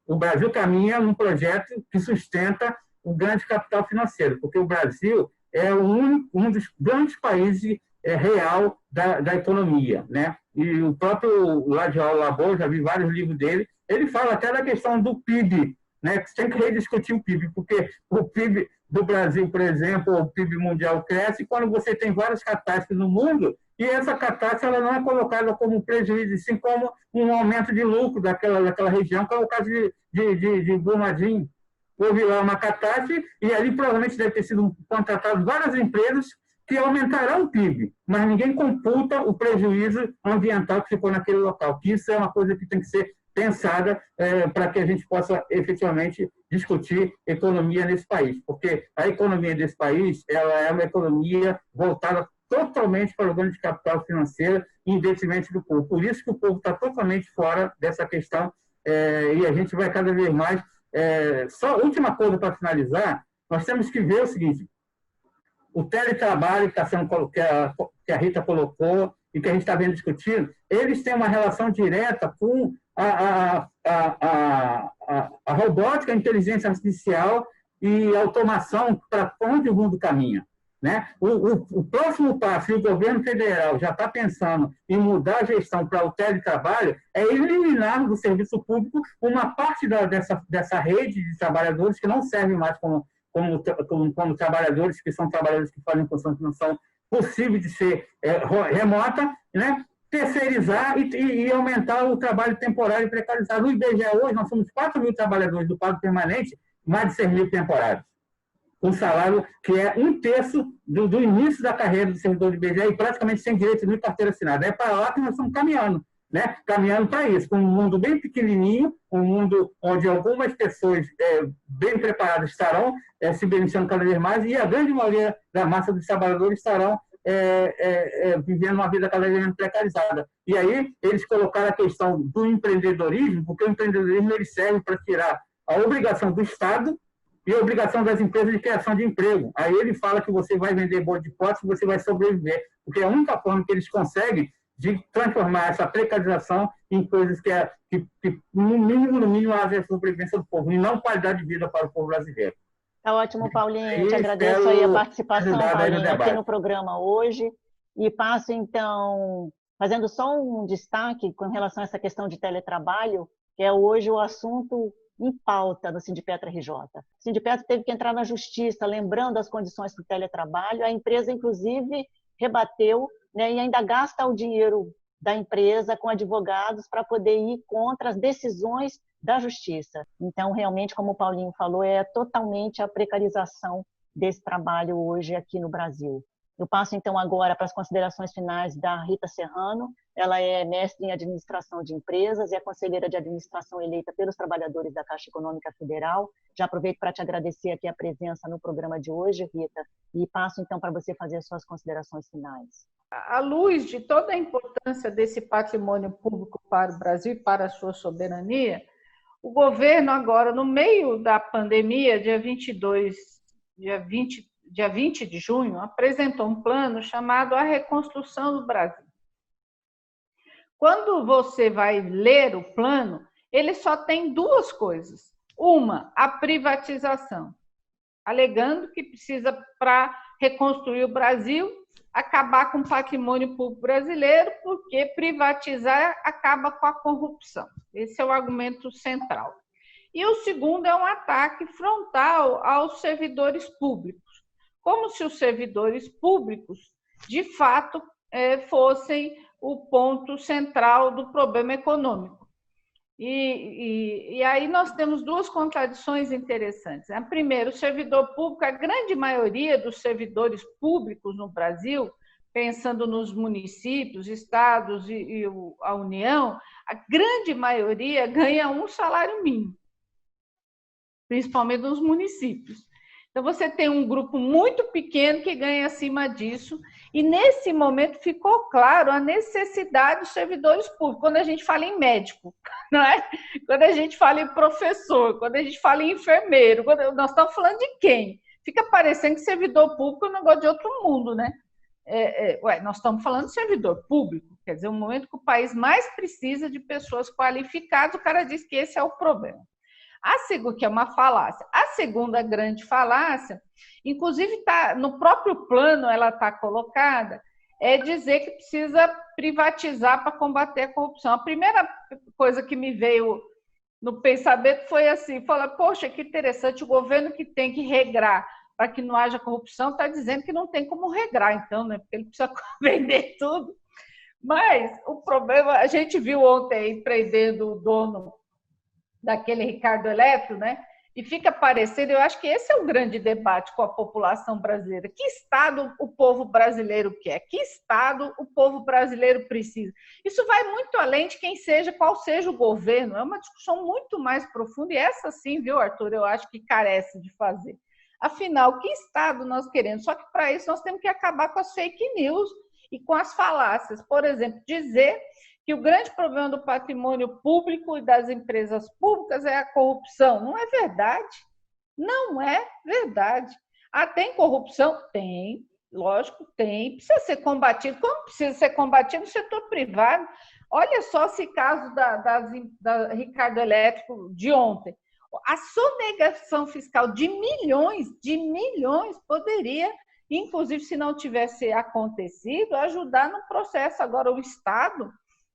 O Brasil caminha num projeto que sustenta o grande capital financeiro, porque o Brasil é um dos grandes países real da economia, né? E o próprio Ladial Labor, já vi vários livros dele, ele fala até da questão do PIB, né? Que tem que rediscutir o PIB, porque o PIB do Brasil, por exemplo, o PIB mundial cresce quando você tem várias catástrofes no mundo e essa catástrofe ela não é colocada como prejuízo, sim como um aumento de lucro daquela região, que é o caso de Brumadinho. Houve lá uma catástrofe e ali provavelmente deve ter sido contratado várias empresas que aumentarão o PIB, mas ninguém computa o prejuízo ambiental que ficou naquele local, que isso é uma coisa que tem que ser pensada para que a gente possa efetivamente discutir economia nesse país, porque a economia desse país ela é uma economia voltada totalmente para o ganho de capital financeiro e investimento do povo. Por isso que o povo está totalmente fora dessa questão e a gente vai cada vez mais... Só última coisa para finalizar, nós temos que ver o seguinte, o teletrabalho que está sendo que a Rita colocou e que a gente está vendo discutindo, eles têm uma relação direta com a robótica, a inteligência artificial e a automação para onde o mundo caminha, né? O próximo passo, e o governo federal já está pensando em mudar a gestão para o teletrabalho, é eliminar do serviço público uma parte dessa rede de trabalhadores que não servem mais como trabalhadores, que são trabalhadores que fazem função que não são possíveis de ser remota, né? Terceirizar e aumentar o trabalho temporário e precarizado. No IBGE hoje, nós somos 4 mil trabalhadores do quadro permanente, mais de 6 mil temporários. Um salário que é 1/3 do início da carreira do servidor do IBGE e praticamente sem direito de carteira assinada. É para lá que nós estamos caminhando, né? Caminhando para isso, com um mundo bem pequenininho, um mundo onde algumas pessoas bem preparadas estarão se beneficiando cada vez mais e a grande maioria da massa dos trabalhadores estarão vivendo uma vida cada vez menos precarizada. E aí eles colocaram a questão do empreendedorismo, porque o empreendedorismo ele serve para tirar a obrigação do Estado e a obrigação das empresas de criação de emprego. Aí ele fala que você vai vender bolo de pote e você vai sobreviver, porque é a única forma que eles conseguem de transformar essa precarização em coisas que no mínimo, haja a sobrevivência do povo, e não qualidade de vida para o povo brasileiro. Tá ótimo, Paulinho. Te agradeço aí a participação, Paulinho, aqui no programa hoje. E passo, então, fazendo só um destaque com relação a essa questão de teletrabalho, que é hoje o assunto em pauta no Sindipetra RJ. O Sindipetra teve que entrar na justiça, lembrando as condições do teletrabalho. A empresa, inclusive, rebateu, né, e ainda gasta o dinheiro da empresa com advogados para poder ir contra as decisões da justiça. Então, realmente, como o Paulinho falou, é totalmente a precarização desse trabalho hoje aqui no Brasil. Eu passo, então, agora para as considerações finais da Rita Serrano. Ela é mestre em administração de empresas e é conselheira de administração eleita pelos trabalhadores da Caixa Econômica Federal. Já aproveito para te agradecer aqui a presença no programa de hoje, Rita, e passo, então, para você fazer as suas considerações finais. À luz de toda a importância desse patrimônio público para o Brasil e para a sua soberania, o governo agora, no meio da pandemia, dia 20 de junho, apresentou um plano chamado A Reconstrução do Brasil. Quando você vai ler o plano, ele só tem 2 coisas. Uma, a privatização, alegando que precisa, para reconstruir o Brasil, acabar com o patrimônio público brasileiro, porque privatizar acaba com a corrupção. Esse é o argumento central. E o segundo é um ataque frontal aos servidores públicos, como se os servidores públicos, de fato, fossem o ponto central do problema econômico. E aí nós temos duas contradições interessantes. A primeira, o servidor público, a grande maioria dos servidores públicos no Brasil, pensando nos municípios, estados e a União, a grande maioria ganha um salário mínimo, principalmente nos municípios. Então, você tem um grupo muito pequeno que ganha acima disso, e nesse momento ficou claro a necessidade dos servidores públicos, quando a gente fala em médico, não é? Quando a gente fala em professor, quando a gente fala em enfermeiro, nós estamos falando de quem? Fica parecendo que servidor público é um negócio de outro mundo, né? Nós estamos falando de servidor público, quer dizer, o momento que o país mais precisa de pessoas qualificadas, o cara diz que esse é o problema. Que é uma falácia. A segunda grande falácia, inclusive tá, no próprio plano ela está colocada, é dizer que precisa privatizar para combater a corrupção. A primeira coisa que me veio no pensamento foi assim, falar, poxa, que interessante, o governo que tem que regrar para que não haja corrupção está dizendo que não tem como regrar, então, né? Porque ele precisa vender tudo. Mas o problema, a gente viu ontem prendendo o dono daquele Ricardo Eletro, né? E fica parecendo, eu acho que esse é o grande debate com a população brasileira. Que Estado o povo brasileiro quer? Que Estado o povo brasileiro precisa? Isso vai muito além de qual seja o governo. É uma discussão muito mais profunda, e essa sim, viu, Arthur, eu acho que carece de fazer. Afinal, que Estado nós queremos? Só que para isso nós temos que acabar com as fake news e com as falácias. Por exemplo, dizer que o grande problema do patrimônio público e das empresas públicas é a corrupção. Não é verdade. Não é verdade. Tem corrupção? Tem, lógico, tem. Precisa ser combatido. Como precisa ser combatido no setor privado? Olha só esse caso da Ricardo Elétrico de ontem. A sonegação fiscal de milhões poderia, inclusive, se não tivesse acontecido, ajudar no processo. Agora, o Estado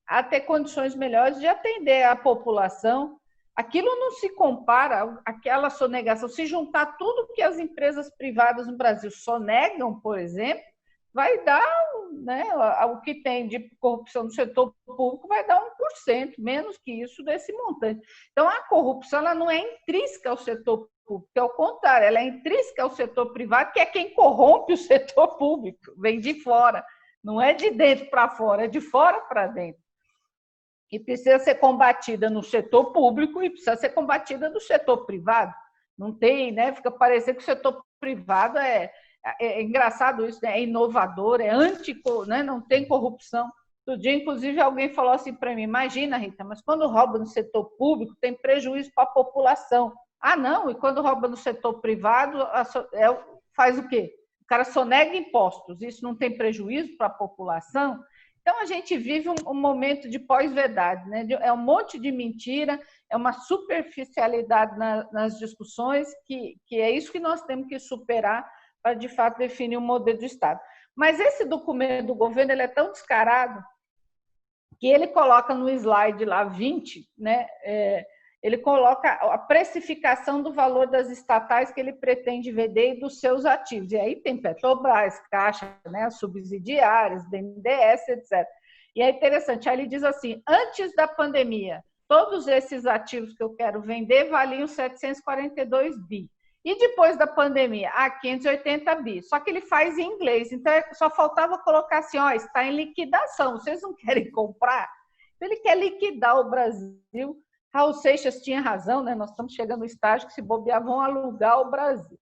a ter condições melhores de atender a população. Aquilo não se compara àquela sonegação. Se juntar tudo que as empresas privadas no Brasil sonegam, por exemplo, vai dar, né, o que tem de corrupção no setor público vai dar 1%, menos que isso desse montante. Então, a corrupção ela não é intrínseca ao setor público, ao contrário, ela é intrínseca ao setor privado, que é quem corrompe o setor público, vem de fora, não é de dentro para fora, é de fora para dentro. E precisa ser combatida no setor público e precisa ser combatida no setor privado. Não tem, né? Fica parecendo que o setor privado é engraçado isso, né? É inovador, é né? Não tem corrupção. Outro dia, inclusive, alguém falou assim para mim, imagina, Rita, mas quando rouba no setor público tem prejuízo para a população. Não, e quando rouba no setor privado faz o quê? O cara sonega impostos, isso não tem prejuízo para a população? Então, a gente vive um momento de pós-verdade, né? É um monte de mentira, é uma superficialidade nas discussões, que é isso que nós temos que superar para, de fato, definir um modelo de Estado. Mas esse documento do governo ele é tão descarado que ele coloca no slide lá 20, né? Ele coloca a precificação do valor das estatais que ele pretende vender e dos seus ativos. E aí tem Petrobras, Caixa, né, subsidiárias, BNDES, etc. E é interessante, aí ele diz assim, antes da pandemia, todos esses ativos que eu quero vender valiam 742 bi. E depois da pandemia, 580 bi. Só que ele faz em inglês, então só faltava colocar assim, está em liquidação, vocês não querem comprar? Então ele quer liquidar o Brasil. Raul Seixas tinha razão, né? Nós estamos chegando no estágio que, se bobear, vão alugar o Brasil.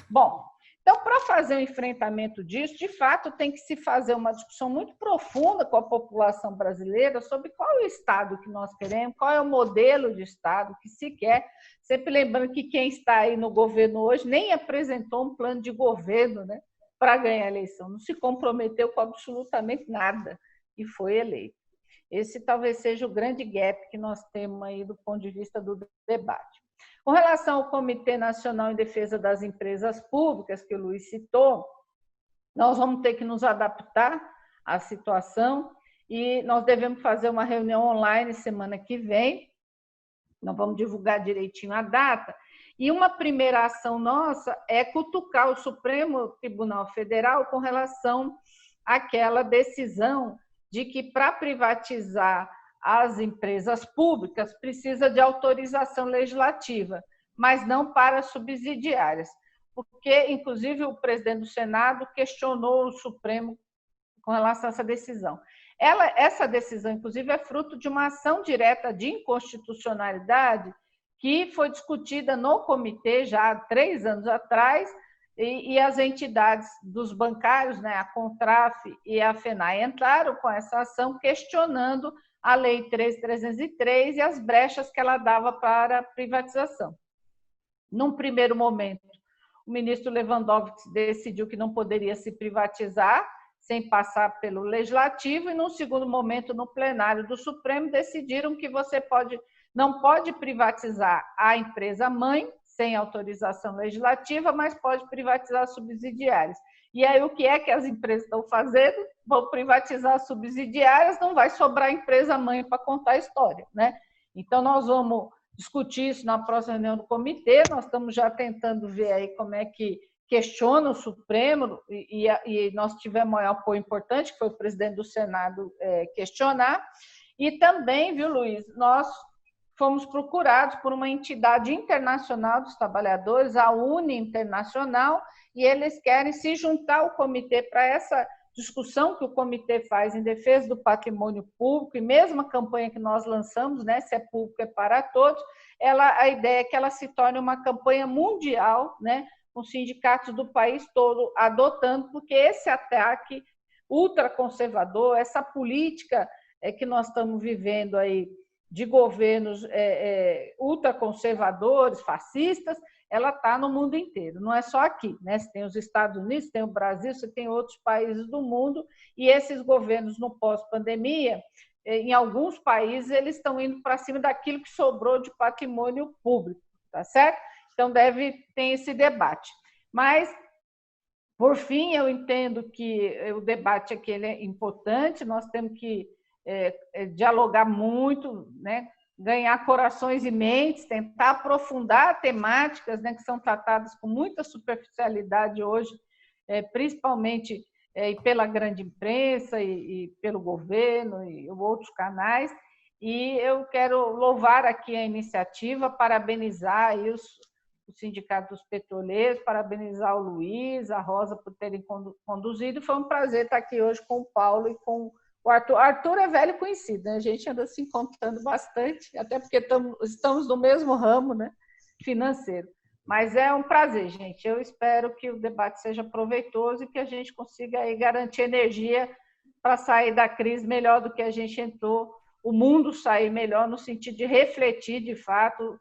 Bom, então, para fazer o enfrentamento disso, de fato, tem que se fazer uma discussão muito profunda com a população brasileira sobre qual é o Estado que nós queremos, qual é o modelo de Estado que se quer. Sempre lembrando que quem está aí no governo hoje nem apresentou um plano de governo, né, para ganhar a eleição, não se comprometeu com absolutamente nada e foi eleito. Esse talvez seja o grande gap que nós temos aí do ponto de vista do debate. Com relação ao Comitê Nacional em Defesa das Empresas Públicas, que o Luiz citou, Nós vamos ter que nos adaptar à situação e nós devemos fazer uma reunião online semana que vem. Nós vamos divulgar direitinho a data. E uma primeira ação nossa é cutucar o Supremo Tribunal Federal com relação àquela decisão de que, para privatizar as empresas públicas, precisa de autorização legislativa, mas não para subsidiárias. Porque, inclusive, o presidente do Senado questionou o Supremo com relação a essa decisão. Essa decisão, inclusive, é fruto de uma ação direta de inconstitucionalidade que foi discutida no comitê já há 3 anos atrás, e as entidades dos bancários, né, a Contraf e a FENAI, entraram com essa ação questionando a Lei 13.303 e as brechas que ela dava para a privatização. Num primeiro momento, o ministro Lewandowski decidiu que não poderia se privatizar sem passar pelo Legislativo, e, num segundo momento, no plenário do Supremo, decidiram que você não pode privatizar a empresa-mãe, sem autorização legislativa, mas pode privatizar subsidiárias. E aí, o que é que as empresas estão fazendo? Vão privatizar subsidiárias, não vai sobrar empresa-mãe para contar a história, né? Então, nós vamos discutir isso na próxima reunião do comitê, nós estamos já tentando ver aí como é que questiona o Supremo, e nós tivemos um apoio importante, que foi o presidente do Senado questionar, e também, viu, Luiz, nós fomos procurados por uma entidade internacional dos trabalhadores, a UNE Internacional, e eles querem se juntar ao comitê para essa discussão que o comitê faz em defesa do patrimônio público, e mesmo a campanha que nós lançamos, né, se é público é para todos, a ideia é que ela se torne uma campanha mundial, né, com sindicatos do país todo adotando, porque esse ataque ultraconservador, essa política que nós estamos vivendo aí de governos ultraconservadores, fascistas, ela está no mundo inteiro, não é só aqui, né? Você tem os Estados Unidos, tem o Brasil, você tem outros países do mundo, e esses governos no pós-pandemia, em alguns países, eles estão indo para cima daquilo que sobrou de patrimônio público, tá certo? Então, deve ter esse debate. Mas, por fim, eu entendo que o debate aqui ele é importante, nós temos que dialogar muito, né? Ganhar corações e mentes, tentar aprofundar temáticas, né, que são tratadas com muita superficialidade hoje, principalmente pela grande imprensa e pelo governo e outros canais. E eu quero louvar aqui a iniciativa, parabenizar aí o Sindicato dos Petroleiros, parabenizar o Luiz, a Rosa por terem conduzido. Foi um prazer estar aqui hoje com o Paulo e com o Arthur. Arthur é velho conhecido, né? A gente anda se encontrando bastante, até porque estamos no mesmo ramo, né, financeiro. Mas é um prazer, gente. Eu espero que o debate seja proveitoso e que a gente consiga aí garantir energia para sair da crise melhor do que a gente entrou, o mundo sair melhor no sentido de refletir, de fato,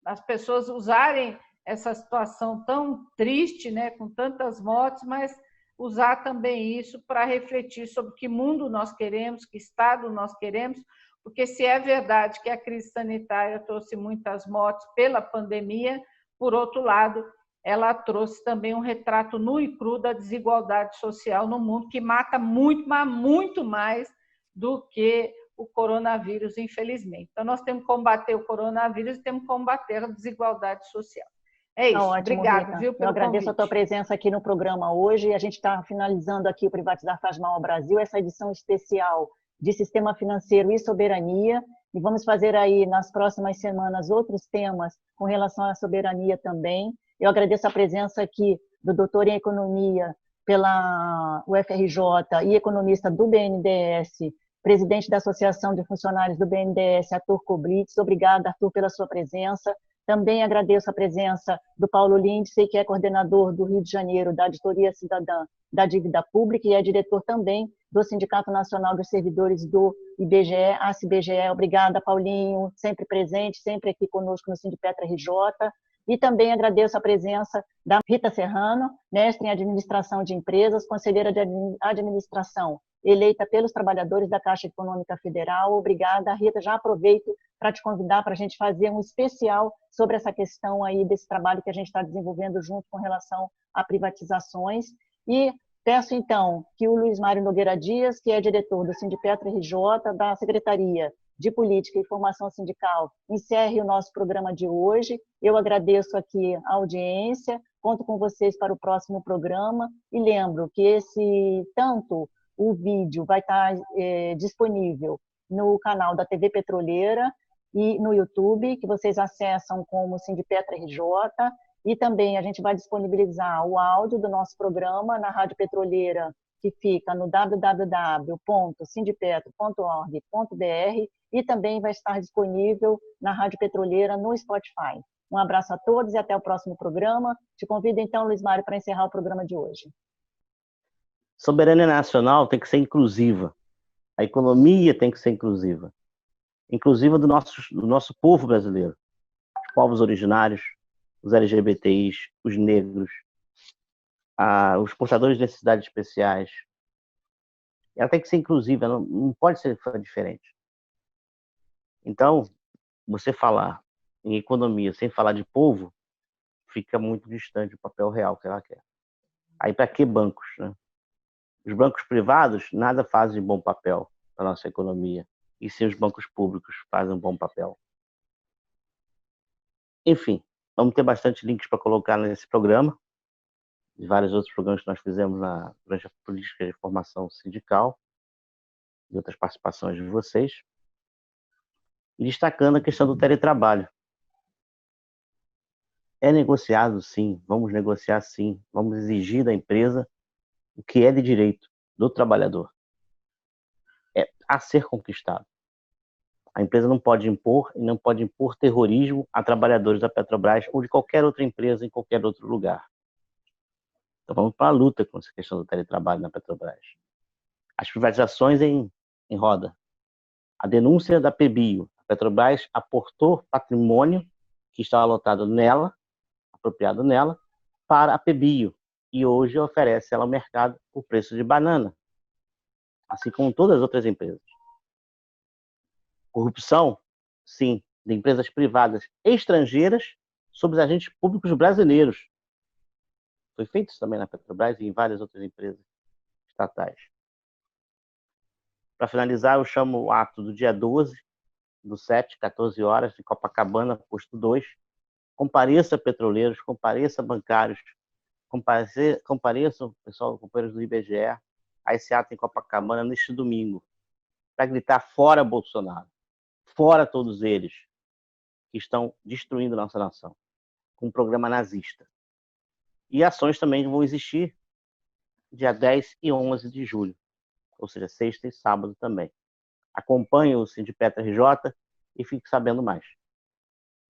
as pessoas usarem essa situação tão triste, né, com tantas mortes, mas usar também isso para refletir sobre que mundo nós queremos, que Estado nós queremos, porque se é verdade que a crise sanitária trouxe muitas mortes pela pandemia, por outro lado, ela trouxe também um retrato nu e cru da desigualdade social no mundo, que mata muito, mas muito mais do que o coronavírus, infelizmente. Então, nós temos que combater o coronavírus e temos que combater a desigualdade social. É isso. Ótimo, obrigado, Rita. viu, pelo Eu agradeço convite. a tua presença aqui no programa hoje. A gente está finalizando aqui o Privatizar Faz Mal ao Brasil, essa edição especial de Sistema Financeiro e Soberania. E vamos fazer aí, nas próximas semanas, outros temas com relação à soberania também. Eu agradeço a presença aqui do doutor em Economia pela UFRJ e economista do BNDES, presidente da Associação de Funcionários do BNDES, Arthur Koblitz. Obrigada, Arthur, pela sua presença. Também agradeço a presença do Paulo Lindsay, que é coordenador do Rio de Janeiro da Auditoria Cidadã da Dívida Pública e é diretor também do Sindicato Nacional dos Servidores do IBGE, ACBGE. Obrigada, Paulinho, sempre presente, sempre aqui conosco no Sindipetra RJ. E também agradeço a presença da Rita Serrano, mestre em Administração de Empresas, conselheira de Administração, eleita pelos trabalhadores da Caixa Econômica Federal. Obrigada, Rita. Já aproveito para te convidar para a gente fazer um especial sobre essa questão aí desse trabalho que a gente está desenvolvendo junto com relação a privatizações. E peço, então, que o Luiz Mário Nogueira Dias, que é diretor do Sindipetra RJ, da Secretaria de Política e Formação Sindical, encerre o nosso programa de hoje. Eu agradeço aqui a audiência, conto com vocês para o próximo programa e lembro que tanto o vídeo vai estar disponível no canal da TV Petroleira e no YouTube, que vocês acessam como Sindipetra RJ, e também a gente vai disponibilizar o áudio do nosso programa na Rádio Petroleira, que fica no www.sindipetro.org.br, e também vai estar disponível na Rádio Petroleira no Spotify. Um abraço a todos e até o próximo programa. Te convido então, Luiz Mário, para encerrar o programa de hoje. Soberania nacional tem que ser inclusiva. A economia tem que ser inclusiva. Inclusiva do nosso povo brasileiro. Os povos originários, os LGBTIs, os negros, os portadores de necessidades especiais. Ela tem que ser inclusiva, não pode ser diferente. Então, você falar em economia sem falar de povo, fica muito distante do papel real que ela quer. Aí, para que bancos, né? Os bancos privados nada fazem bom papel para a nossa economia, e se os bancos públicos fazem um bom papel. Enfim, vamos ter bastante links para colocar nesse programa, e vários outros programas que nós fizemos durante a política de formação sindical, e outras participações de vocês, e destacando a questão do teletrabalho. É negociado, sim, vamos negociar, sim, vamos exigir da empresa o que é de direito do trabalhador. É a ser conquistado. A empresa não pode impor e não pode impor terrorismo a trabalhadores da Petrobras ou de qualquer outra empresa em qualquer outro lugar. Então vamos para a luta com essa questão do teletrabalho na Petrobras. As privatizações em roda. A denúncia da PBio. A Petrobras aportou patrimônio que estava alocado nela, apropriado nela, para a PBio. E hoje oferece ela ao mercado por preço de banana. Assim como todas as outras empresas. Corrupção, sim, de empresas privadas estrangeiras sobre os agentes públicos brasileiros. Foi feito isso também na Petrobras e em várias outras empresas estatais. Para finalizar, eu chamo o ato do dia 12/7, 14 horas, em Copacabana, posto 2. Compareça, petroleiros, compareça, bancários, compareçam, pessoal, companheiros do IBGE, a esse ato em Copacabana neste domingo, para gritar fora Bolsonaro, fora todos eles que estão destruindo nossa nação, com um programa nazista. E ações também vão existir dia 10 e 11 de julho, ou seja, sexta e sábado também. Acompanhe o Sindipetra RJ e fique sabendo mais.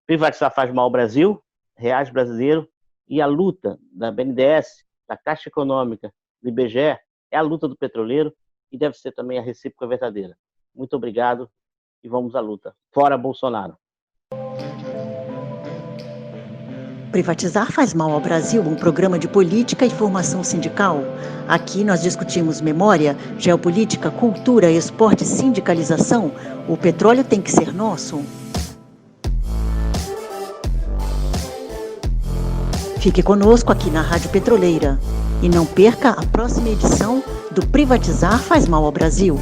Privatizar faz mal ao Brasil, reais brasileiro, e a luta da BNDES, da Caixa Econômica, do IBGE, é a luta do petroleiro e deve ser também a recíproca verdadeira. Muito obrigado e vamos à luta. Fora Bolsonaro! Privatizar faz mal ao Brasil, um programa de política e formação sindical. Aqui nós discutimos memória, geopolítica, cultura, esporte e sindicalização. O petróleo tem que ser nosso. Fique conosco aqui na Rádio Petroleira e não perca a próxima edição do Privatizar faz mal ao Brasil.